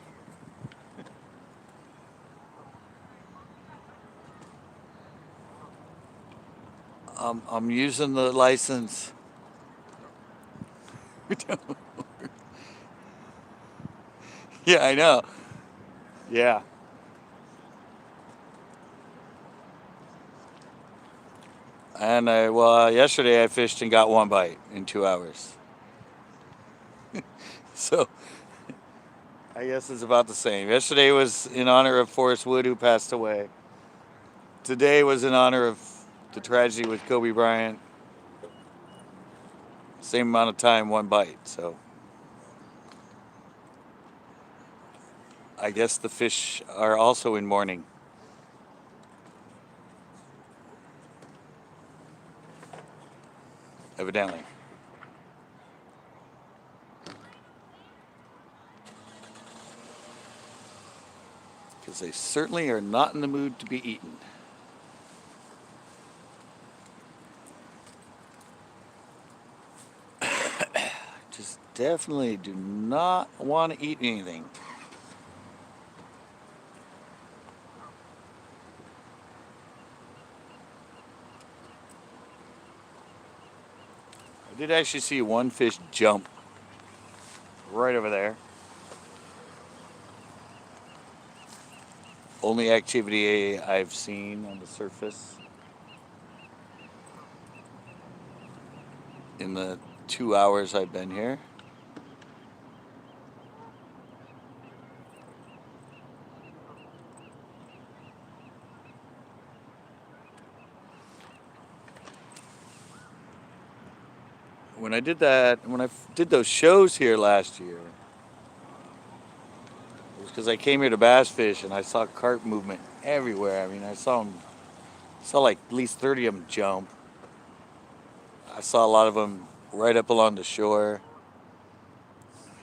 I'm using the license. Yeah, I know. Yeah. And yesterday I fished and got one bite in 2 hours. So I guess it's about the same. Yesterday was in honor of Forrest Wood, who passed away. Today was in honor of the tragedy with Kobe Bryant. Same amount of time, one bite. So I guess the fish are also in mourning, evidently, because they certainly are not in the mood to be eaten. Just definitely do not want to eat anything. I did actually see one fish jump right over there. Only activity I've seen on the surface in the 2 hours I've been here. When I did those shows here last year, it was because I came here to bass fish and I saw carp movement everywhere. I mean, saw like at least 30 of them jump. I saw a lot of them right up along the shore.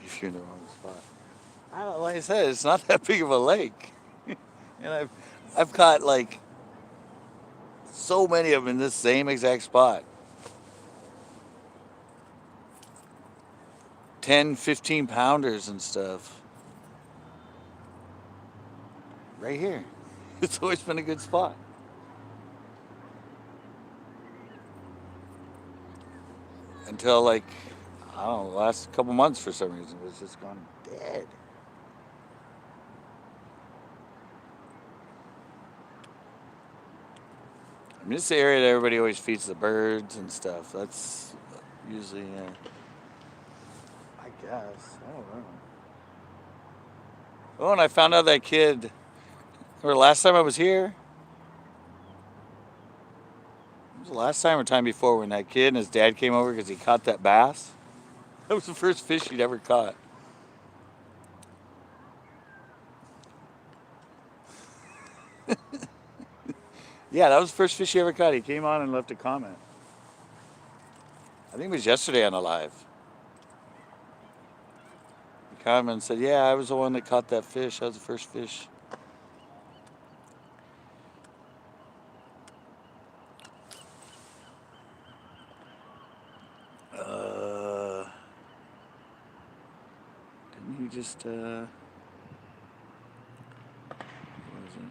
If you're in the wrong spot, like I said, it's not that big of a lake, and I've caught like so many of them in this same exact spot. 10, 15 pounders and stuff. Right here. It's always been a good spot. Until like, I don't know, the last couple months for some reason it's just gone dead. I mean, this is the area that everybody always feeds the birds and stuff. That's usually, I guess. I don't know. Oh, and I found out that kid, or last time I was here, it was the last time or time before when that kid and his dad came over because he caught that bass. That was the first fish he'd ever caught. Yeah, that was the first fish he ever caught. He came on and left a comment. I think it was yesterday on a live. He commented and said, "Yeah, I was the one that caught that fish. That was the first fish." Uh, didn't he just, what was it?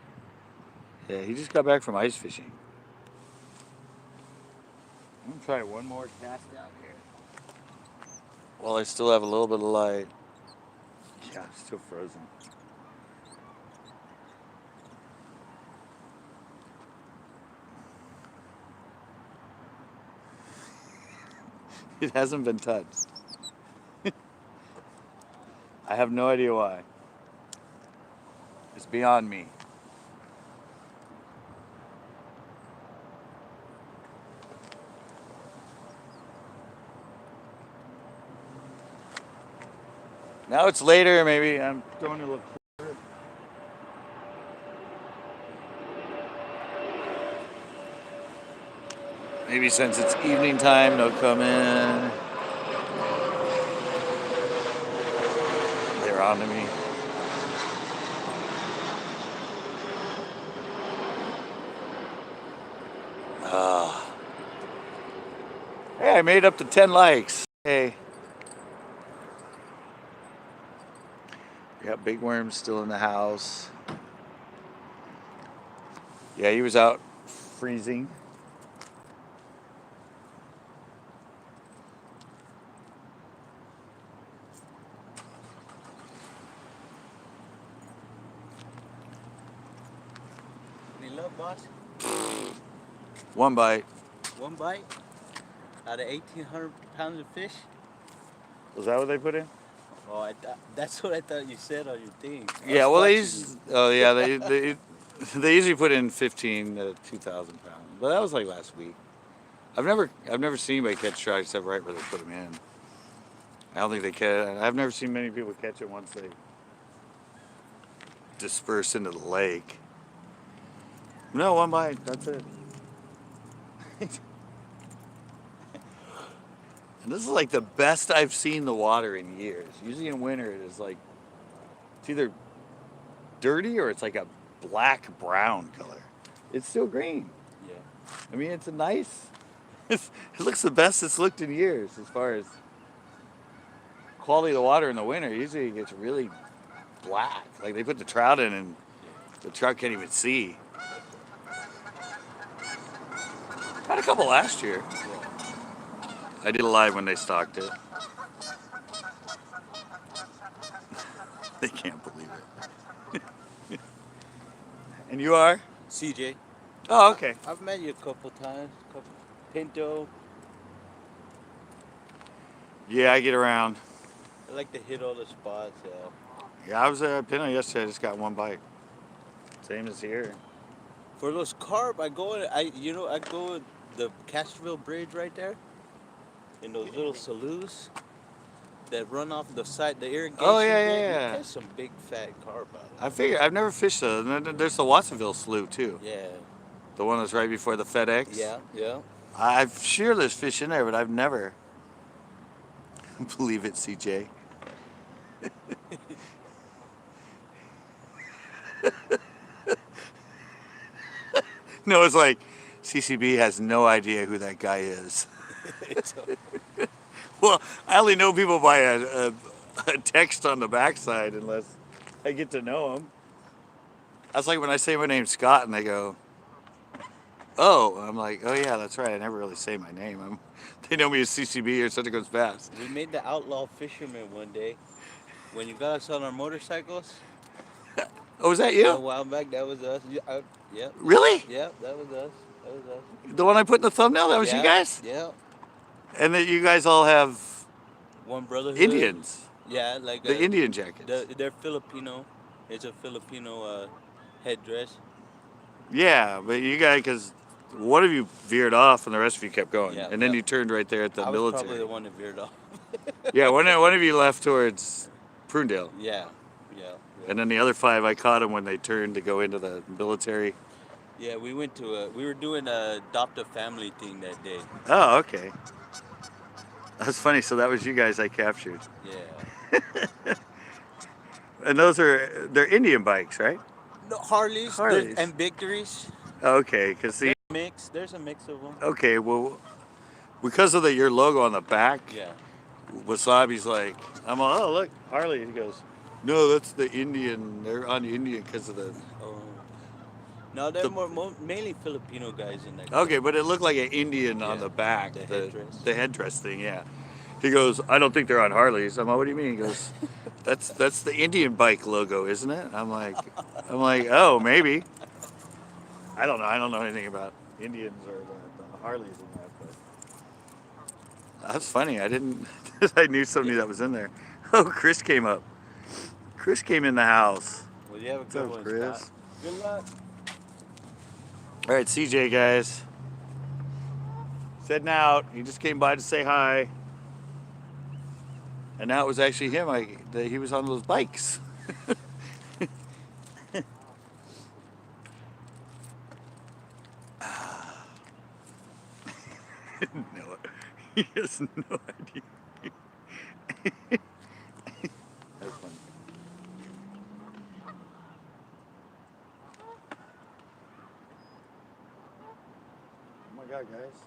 Yeah, he just got back from ice fishing. I'm gonna try one more cast down here. While I still have a little bit of light. Yeah, it's still frozen. It hasn't been touched. I have no idea why. It's beyond me. Now it's later, maybe I'm going to look. Maybe since it's evening time, they'll come in. They're on to me. Hey, I made up to 10 likes. Hey. We got Big Worm still in the house. Yeah, he was out freezing. Any love, boss? One bite. One bite out of 1,800 pounds of fish? Was that what they put in? Oh, that's what I thought you said on your thing. Yeah, well, they usually put in 15 to 2,000 pounds, but that was like last week. I've never seen anybody catch trout except right where they put them in. I don't think they catch. I've never seen many people catch it once they disperse into the lake. No, one bite. That's it. And this is like the best I've seen the water in years. Usually in winter it is like, it's either dirty or it's like a black brown color. It's still green. Yeah. I mean, it's a nice, it looks the best it's looked in years as far as quality of the water in the winter. Usually it gets really black. Like they put the trout in and the trout can't even see. Had a couple last year. I did a live when they stocked it. They can't believe it. And you are? CJ. Oh, okay. I've met you a couple times. Pinto. Yeah, I get around. I like to hit all the spots. Yeah, I was at Pinto yesterday. I just got one bite. Same as here. For those carp, I go the Castroville Bridge right there. In those little sloughs that run off the side, the irrigation. Oh, yeah, bit, yeah. You catch some big fat carp out of I figure I've never fished those. And then there's the Watsonville slough too. Yeah. The one that's right before the FedEx. Yeah, yeah. I'm sure there's fish in there, but I've never. Believe it, CJ. No, it's like CCB has no idea who that guy is. Well, I only know people by a text on the backside unless I get to know them. That's like when I say my name's Scott and they go, oh, I'm like, oh yeah, that's right. I never really say my name. They know me as CCB or something goes fast. We made the outlaw fisherman one day. When you got us on our motorcycles. Oh, was that you? A while back, that was us. Yeah. Really? Yeah, that was us. That was us. The one I put in the thumbnail, that was you guys? Yeah. And that you guys all have One brotherhood. Indians. Yeah, like the Indian jackets. They're Filipino. It's a Filipino headdress. Yeah, but you guys, because one of you veered off and the rest of you kept going. Yeah, and then you turned right there at the I was military. probably the one that veered off. Yeah, one of you left towards Prunedale. Yeah. And then the other 5, I caught them when they turned to go into the military. Yeah, we were doing a adopt a family thing that day. Oh, okay. That's funny. So that was you guys I captured. Yeah. And they're Indian bikes, right? No, Harleys. And Victories. Okay, because There's a mix of them. Okay, well, because of your logo on the back. Yeah. Wasabi's like, oh look, Harley. He goes, no, that's the Indian. They're on Indian because of the. Oh. No, they're mainly Filipino guys in that. Okay, but it looked like an Indian on the back. The headdress thing, yeah. He goes, I don't think they're on Harleys. I'm like, what do you mean? He goes, that's the Indian bike logo, isn't it? I'm like, oh, maybe. I don't know. I don't know anything about Indians or the Harleys in that. But That's funny. I didn't. I knew somebody that was in there. Oh, Chris came up. Chris came in the house. Well, you have a What's good up, one, Scott. Chris? Good luck. All right, CJ, guys. Setting out. He just came by to say hi. And that was actually him. He was on those bikes. No, he has no idea. That's funny. Oh my God, guys.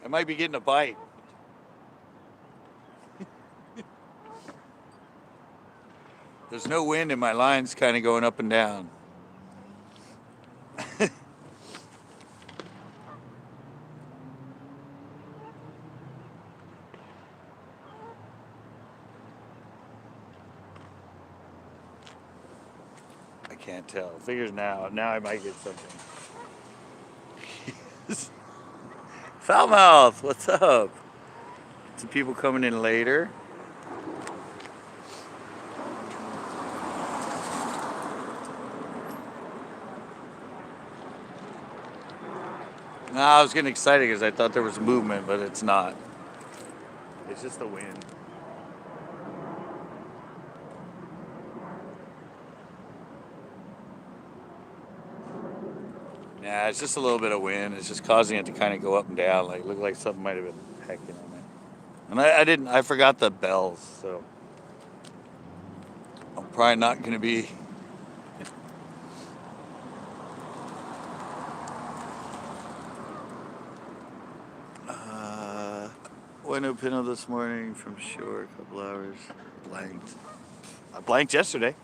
I might be getting a bite. There's no wind and my line's kind of going up and down. I can't tell. Figures now. Now I might get something. Foulmouth, what's up? Some people coming in later. No, I was getting excited because I thought there was movement, but it's not. It's just the wind. Yeah, it's just a little bit of wind. It's just causing it to kind of go up and down. Like, look like something might have been hecking on it. And I forgot the bells, so I'm probably not going to be. Went to Pinto this morning from shore, a couple hours. Blanked. I blanked yesterday.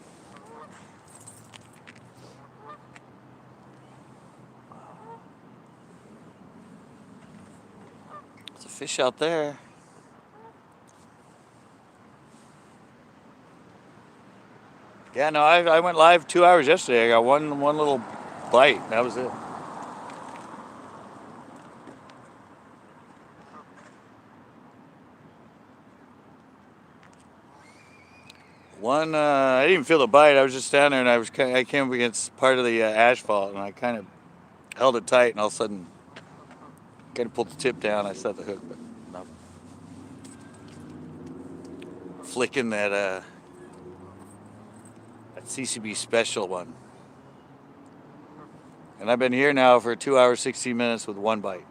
There's a fish out there. Yeah, no, I went live 2 hours yesterday. I got one little bite. That was it. I didn't even feel the bite. I was just down there, and I came up against part of the asphalt, and I kind of held it tight, and all of a sudden, kind of pulled the tip down. I set the hook, but nothing. Flicking that CCB special one. And I've been here now for 2 hours, 16 minutes with one bite.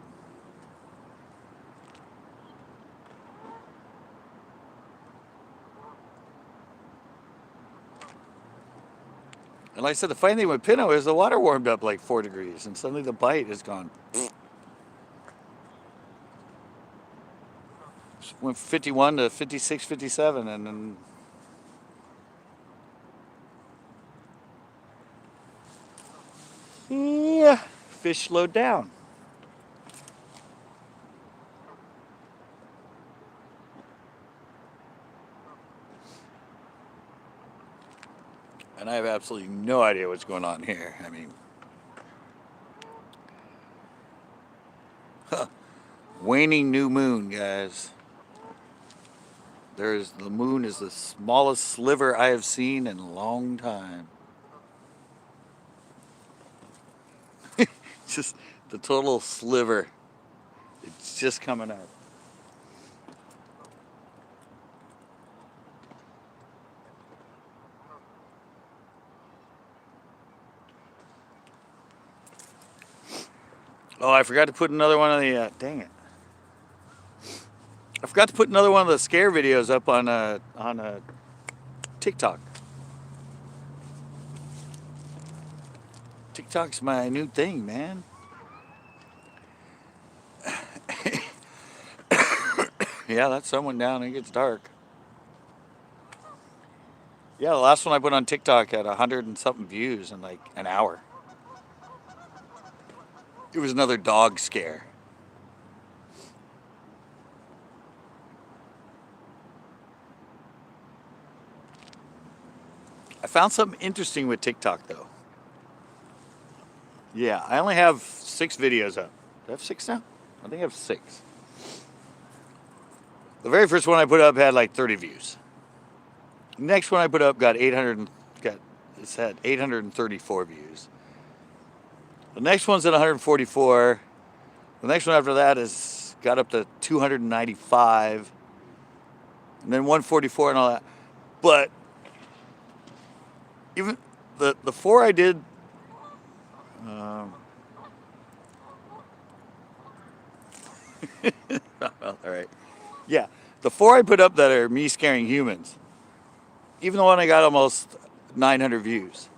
And like I said, the funny thing with Pinto is the water warmed up like 4 degrees, and suddenly the bite is gone. Went 51 to 56, 57, and then yeah, fish slowed down. And I have absolutely no idea what's going on here. I mean, waning new moon, guys. The moon is the smallest sliver I have seen in a long time. Just the total sliver. It's just coming up. Oh, I forgot to put another one of the, dang it. I forgot to put another one of the scare videos up on TikTok. TikTok's my new thing, man. Yeah, that sun went down and it gets dark. Yeah, the last one I put on TikTok had 100 and something views in like an hour. It was another dog scare. I found something interesting with TikTok though. Yeah, I only have 6 videos up. Do I have 6 now? I think I have 6. The very first one I put up had like 30 views. The next one I put up got 800. It's had 834 views. The next one's at 144. The next one after that is got up to 295, and then 144 and all that. But even the 4 I did, all right, yeah, the 4 I put up that are me scaring humans. Even the one I got almost 900 views.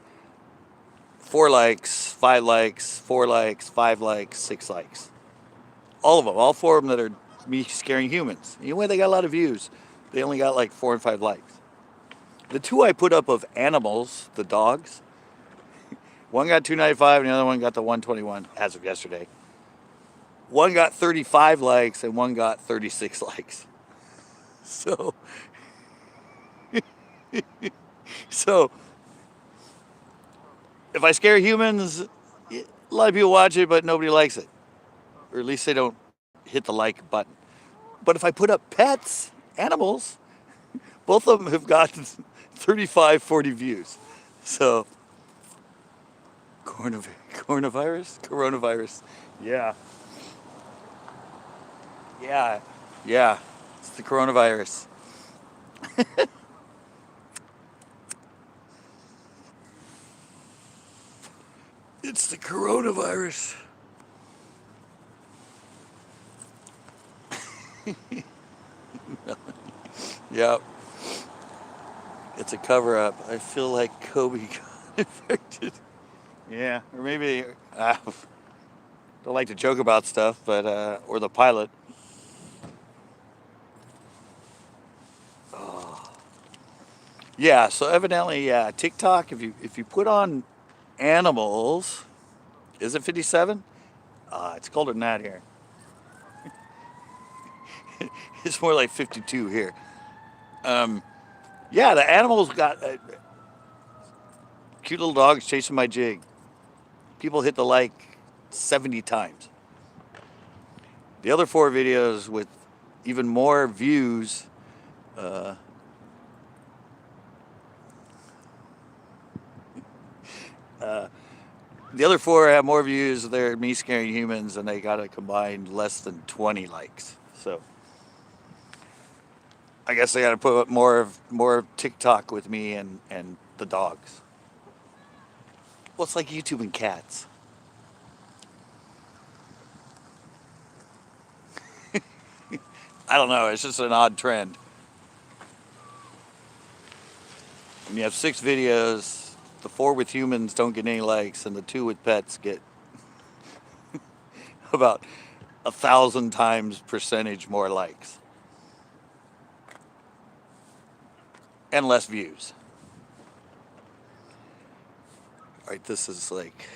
4 likes, 5 likes, 4 likes, 5 likes, 6 likes. All of them, all 4 of them that are me scaring humans. Even when they got a lot of views, they only got like 4 and 5 likes. The 2 I put up of animals, the dogs, one got 295 and the other one got the 121 as of yesterday. One got 35 likes and one got 36 likes. So, so if I scare humans, a lot of people watch it, but nobody likes it. Or at least they don't hit the like button. But if I put up pets, animals, both of them have gotten 35, 40 views. So, coronavirus. Yeah. Yeah. It's the coronavirus. It's the coronavirus. Yep. It's a cover up. I feel like Kobe got infected. Yeah, or maybe don't like to joke about stuff, but or the pilot. Oh. Yeah, so evidently, yeah, TikTok. If you put on animals, is it 57? It's colder than that here. It's more like 52 here. Yeah, the animals got cute little dogs chasing my jig. People hit the like 70 times. The other 4 videos with even more views. The other 4 have more views. They're me scaring humans, and they got a combined less than 20 likes. So I guess I got to put up more of TikTok with me and the dogs. Well, it's like YouTube and cats. I don't know. It's just an odd trend. When you have 6 videos, the 4 with humans don't get any likes, and the 2 with pets get about 1,000 times percentage more likes and less views. All right, this is like,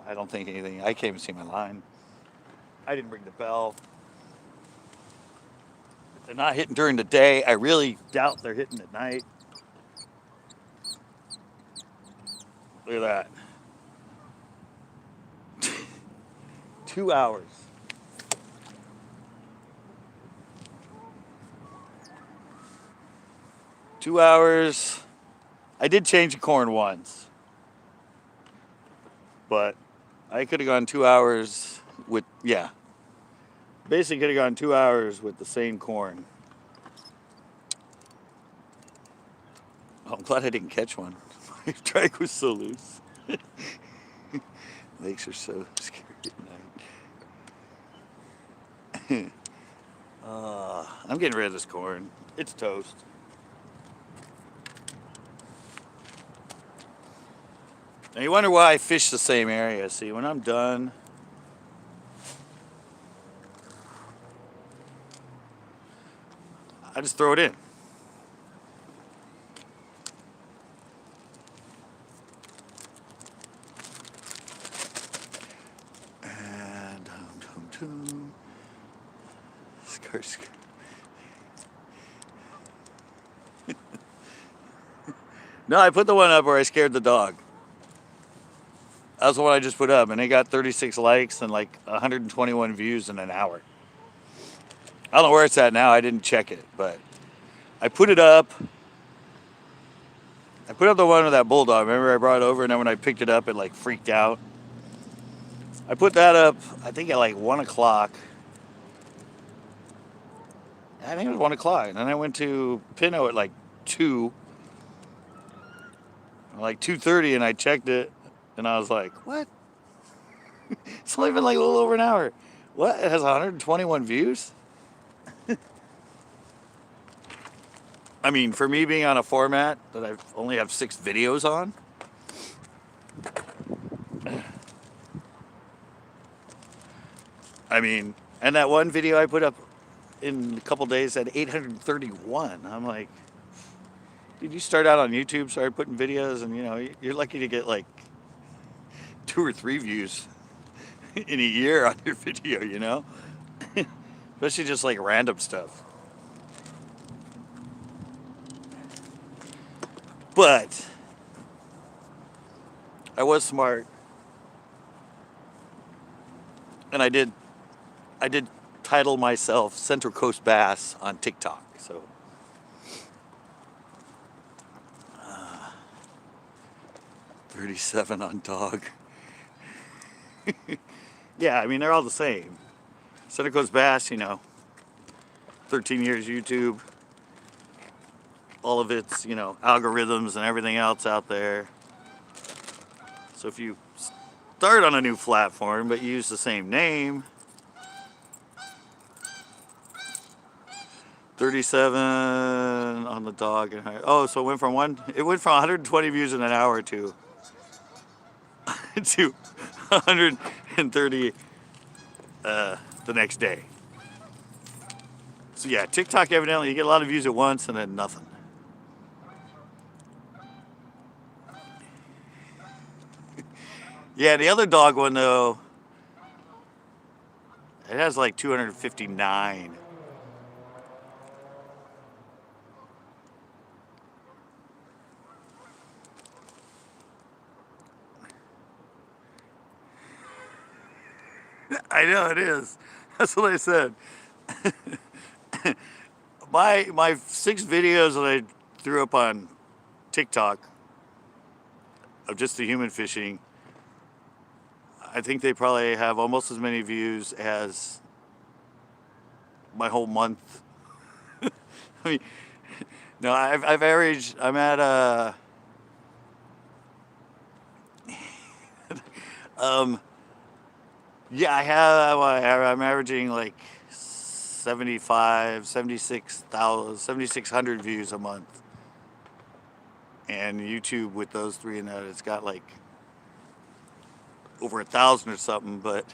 I don't think anything. I can't even see my line. I didn't ring the bell. If they're not hitting during the day, I really doubt they're hitting at night. Look at that. 2 hours. 2 hours. I did change the corn once, but I could have gone 2 hours with, yeah. Basically could have gone 2 hours with the same corn. Oh, I'm glad I didn't catch one. My drag was so loose. Lakes are so scary at night. I'm getting rid of this corn. It's toast. Now you wonder why I fish the same area. See, when I'm done, I just throw it in. And skirt. No, I put the one up where I scared the dog. That's the one I just put up, and it got 36 likes and like 121 views in an hour. I don't know where it's at now. I didn't check it, but I put it up. I put up the one with that bulldog. Remember I brought it over, and then when I picked it up, it like freaked out. I put that up, I think at like 1 o'clock. I think it was 1 o'clock. And then I went to Pinot at like 2, like 2:30, and I checked it, and I was like, what? It's only been like a little over an hour. What? It has 121 views? I mean, for me being on a format that I only have 6 videos on, I mean, and that one video I put up in a couple days had 831. I'm like, dude, you start out on YouTube, started putting videos, and you know, you're lucky to get like 2 or 3 views in a year on your video, you know? Especially just like random stuff. But I was smart, and I did title myself Central Coast Bass on TikTok. So 37 on dog. Yeah, I mean, they're all the same. Central Coast Bass, you know, 13 years YouTube. All of its, you know, algorithms and everything else out there. So if you start on a new platform but use the same name, 37 on the dog. And oh, so it went from 120 views in an hour to 130 the next day. So yeah, TikTok, evidently you get a lot of views at once and then nothing. Yeah, the other dog one though, it has like 259. I know it is. That's what I said. My 6 videos that I threw up on TikTok of just the human fishing, I think they probably have almost as many views as my whole month. I mean, no, I've averaged. I'm at yeah, I'm averaging like 7,600 views a month. And YouTube with those 3 in that, it's got like over 1,000 or something, but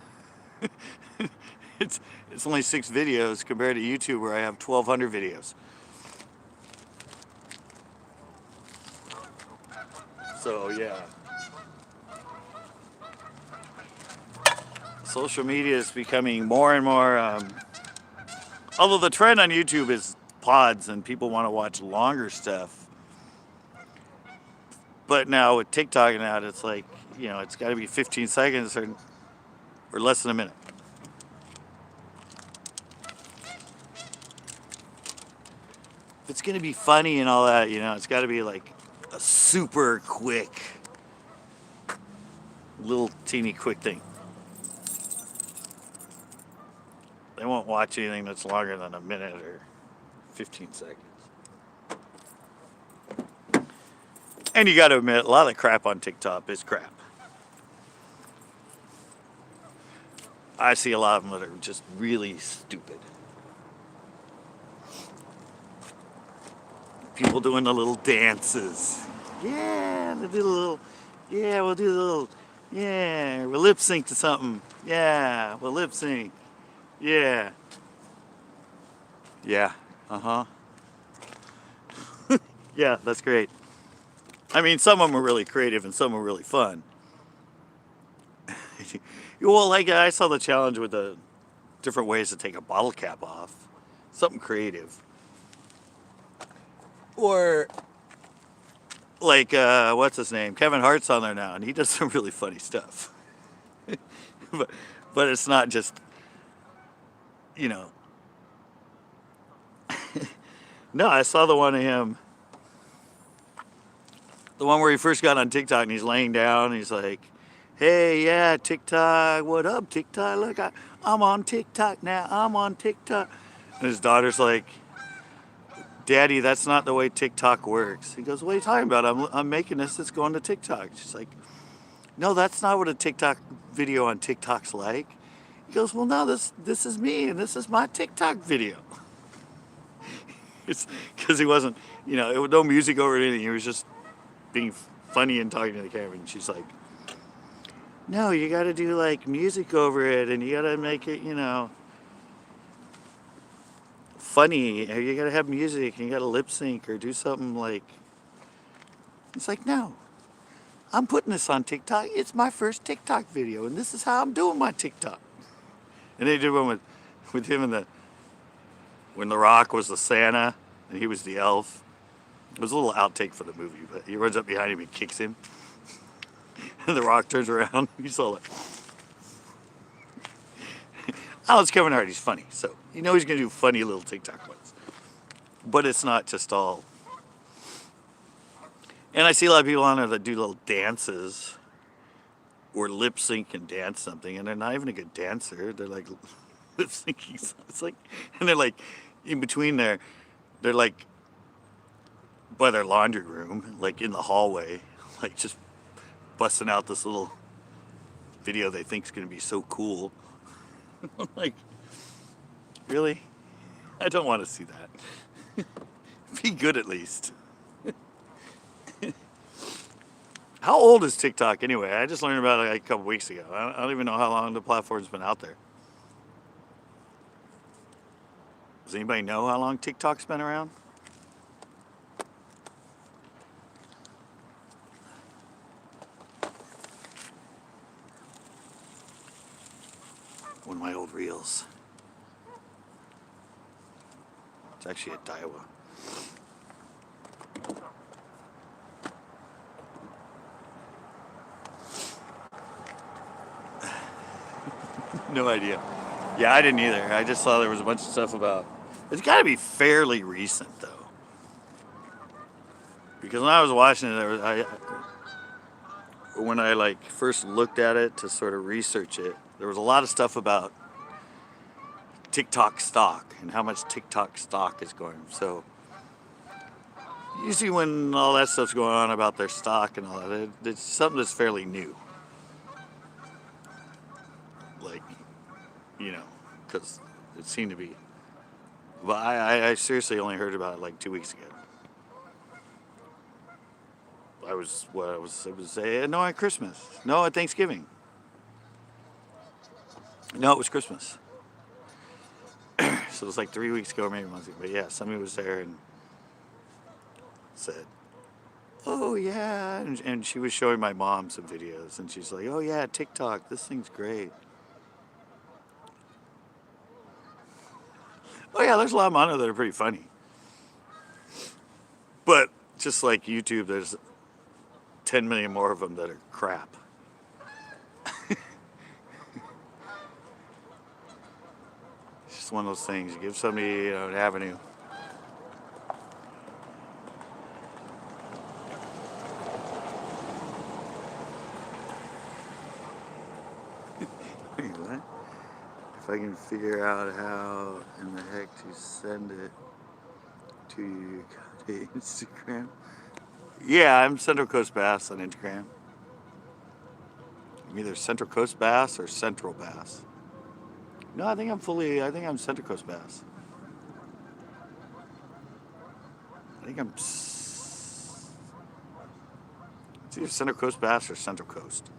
it's only 6 videos compared to YouTube where I have 1,200 videos. So yeah. Social media is becoming more and more, although the trend on YouTube is pods and people want to watch longer stuff. But now with TikTok and that, it's like, you know, it's got to be 15 seconds or less than a minute. If it's going to be funny and all that, you know, it's got to be like a super quick, little teeny quick thing. They won't watch anything that's longer than a minute or 15 seconds. And you got to admit, a lot of the crap on TikTok is crap. I see a lot of them that are just really stupid. People doing the little dances. Yeah, they do the little, yeah, we'll do the little, yeah, we'll lip sync to something. Yeah, we'll lip sync. Yeah. Yeah. Uh-huh. Yeah, that's great. I mean, some of them are really creative and some are really fun. Well, like I saw the challenge with the different ways to take a bottle cap off. Something creative. Or like what's his name? Kevin Hart's on there now, and he does some really funny stuff. but but it's not just, you know. No, I saw the one of him, the one where he first got on TikTok, and he's laying down, and he's like, "Hey, yeah, TikTok, what up, TikTok? Look, I'm on TikTok now. I'm on TikTok." And his daughter's like, "Daddy, that's not the way TikTok works." He goes, "What are you talking about? I'm making this. It's going to TikTok." She's like, "No, that's not what a TikTok video on TikTok's like." He goes, "Well, no, this is me, and this is my TikTok video." It's because he wasn't, it was no music over anything. He was just being funny and talking to the camera. And she's like, "No, you got to do like music over it, and you got to make it, funny. Or you got to have music, and you got to lip sync or do something like." It's like, "No, I'm putting this on TikTok. It's my first TikTok video, and this is how I'm doing my TikTok." And they did one with him when The Rock was the Santa and he was the elf. It was a little outtake for the movie, but he runs up behind him and kicks him. And The Rock turns around. He's all like, "Oh, it's Kevin Hart. He's funny." So, he's going to do funny little TikTok ones. But it's not just all. And I see a lot of people on there that do little dances or lip sync and dance something, and they're not even a good dancer. They're like lip syncing. It's like, and they're like in between there, they're like by their laundry room, like in the hallway, like just busting out this little video they think's gonna be so cool. I'm like, really? I don't want to see that. Be good at least. How old is TikTok anyway? I just learned about it like a couple weeks ago. I don't even know how long the platform's been out there. Does anybody know how long TikTok's been around? One of my old reels. It's actually a Daiwa. No idea. Yeah, I didn't either. I just saw there was a bunch of stuff about. It's got to be fairly recent though, because when I was watching it, when I like first looked at it to sort of research it, there was a lot of stuff about TikTok stock and how much TikTok stock is going. So usually when all that stuff's going on about their stock and all that, it's something that's fairly new. Like, because it seemed to be. But I seriously only heard about it like 2 weeks ago. It was no, at Christmas. No, at Thanksgiving. No, it was Christmas. So it was like 3 weeks ago, maybe a month ago. But yeah, somebody was there and said, "Oh yeah," and she was showing my mom some videos, and she's like, "Oh yeah, TikTok, this thing's great." Oh yeah, there's a lot of them on there that are pretty funny. But just like YouTube, there's 10 million more of them that are crap. It's just one of those things. You give somebody an avenue. Wait, what? If I can figure out how in the heck to send it to your Instagram. Yeah, I'm Central Coast Bass on Instagram. I'm either Central Coast Bass or Central Bass. No, I think I'm Central Coast Bass. It's either Central Coast Bass or Central Coast.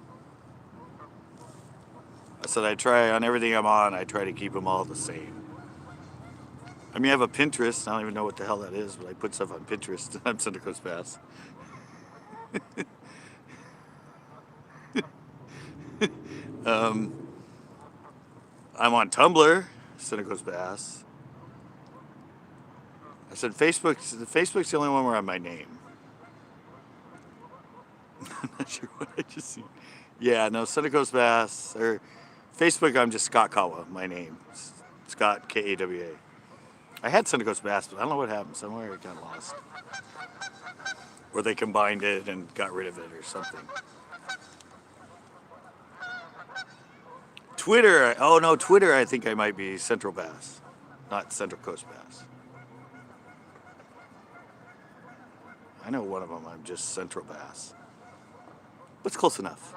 I said I try on everything I'm on, I try to keep them all the same. I mean, I have a Pinterest. I don't even know what the hell that is, but I put stuff on Pinterest. I'm Central Coast Bass. I'm on Tumblr, Central Coast Bass. I said Facebook's the only one where I have my name. I'm not sure what I just seen. Yeah, no, Center Coast Bass, or Facebook, I'm just Scott Kawa, my name. Scott, Kawa. I had Center Coast Bass, but I don't know what happened. Somewhere it got lost. Or they combined it and got rid of it or something. Twitter, oh no, Twitter, I think I might be Central Bass, not Central Coast Bass. I know one of them, I'm just Central Bass. But it's close enough.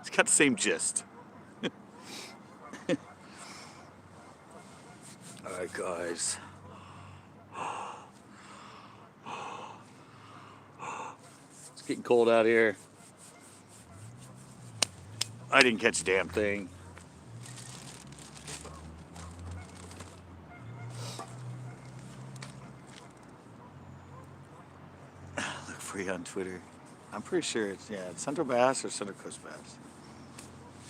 It's got the same gist. Alright, guys. It's getting cold out here. I didn't catch a damn thing. Look free on Twitter. I'm pretty sure it's Central Bass or Central Coast Bass.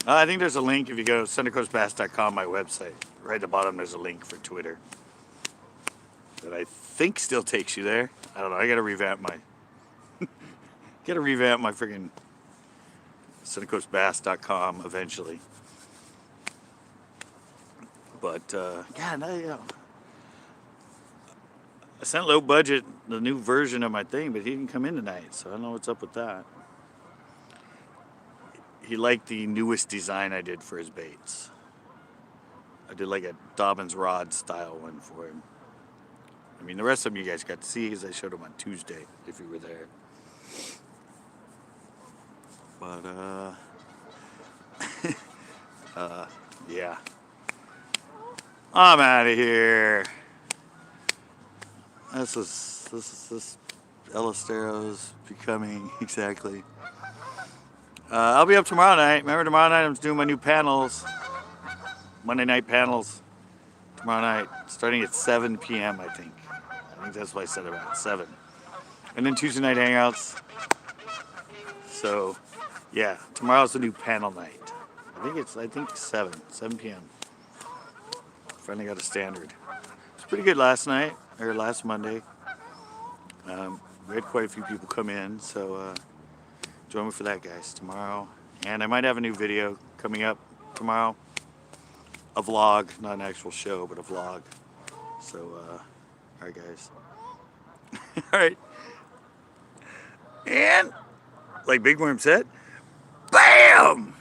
I think there's a link if you go to centralcoastbass.com, my website. Right at the bottom there's a link for Twitter. That I think still takes you there. I don't know, I gotta revamp my friggin' centralcoastbass.com eventually. But yeah, no, you know. I sent Low Budget the new version of my thing, but he didn't come in tonight, so I don't know what's up with that. He liked the newest design I did for his baits. I did like a Dobbins rod style one for him. I mean, the rest of them you guys got to see because I showed him on Tuesday, if you were there. But, yeah. I'm out of here. This Elastero's becoming, exactly. I'll be up tomorrow night. Remember tomorrow night I'm doing my new panels. Monday night panels. Tomorrow night, starting at 7 p.m. I think that's what I said about 7. And then Tuesday night hangouts. So, yeah, tomorrow's the new panel night. I think 7 p.m. Finally got a standard. It was pretty good last night, or last Monday. We had quite a few people come in, so join me for that, guys, tomorrow. And I might have a new video coming up tomorrow. A vlog, not an actual show, but a vlog. So, alright, guys. Alright. And, like Big Worm said, BAM!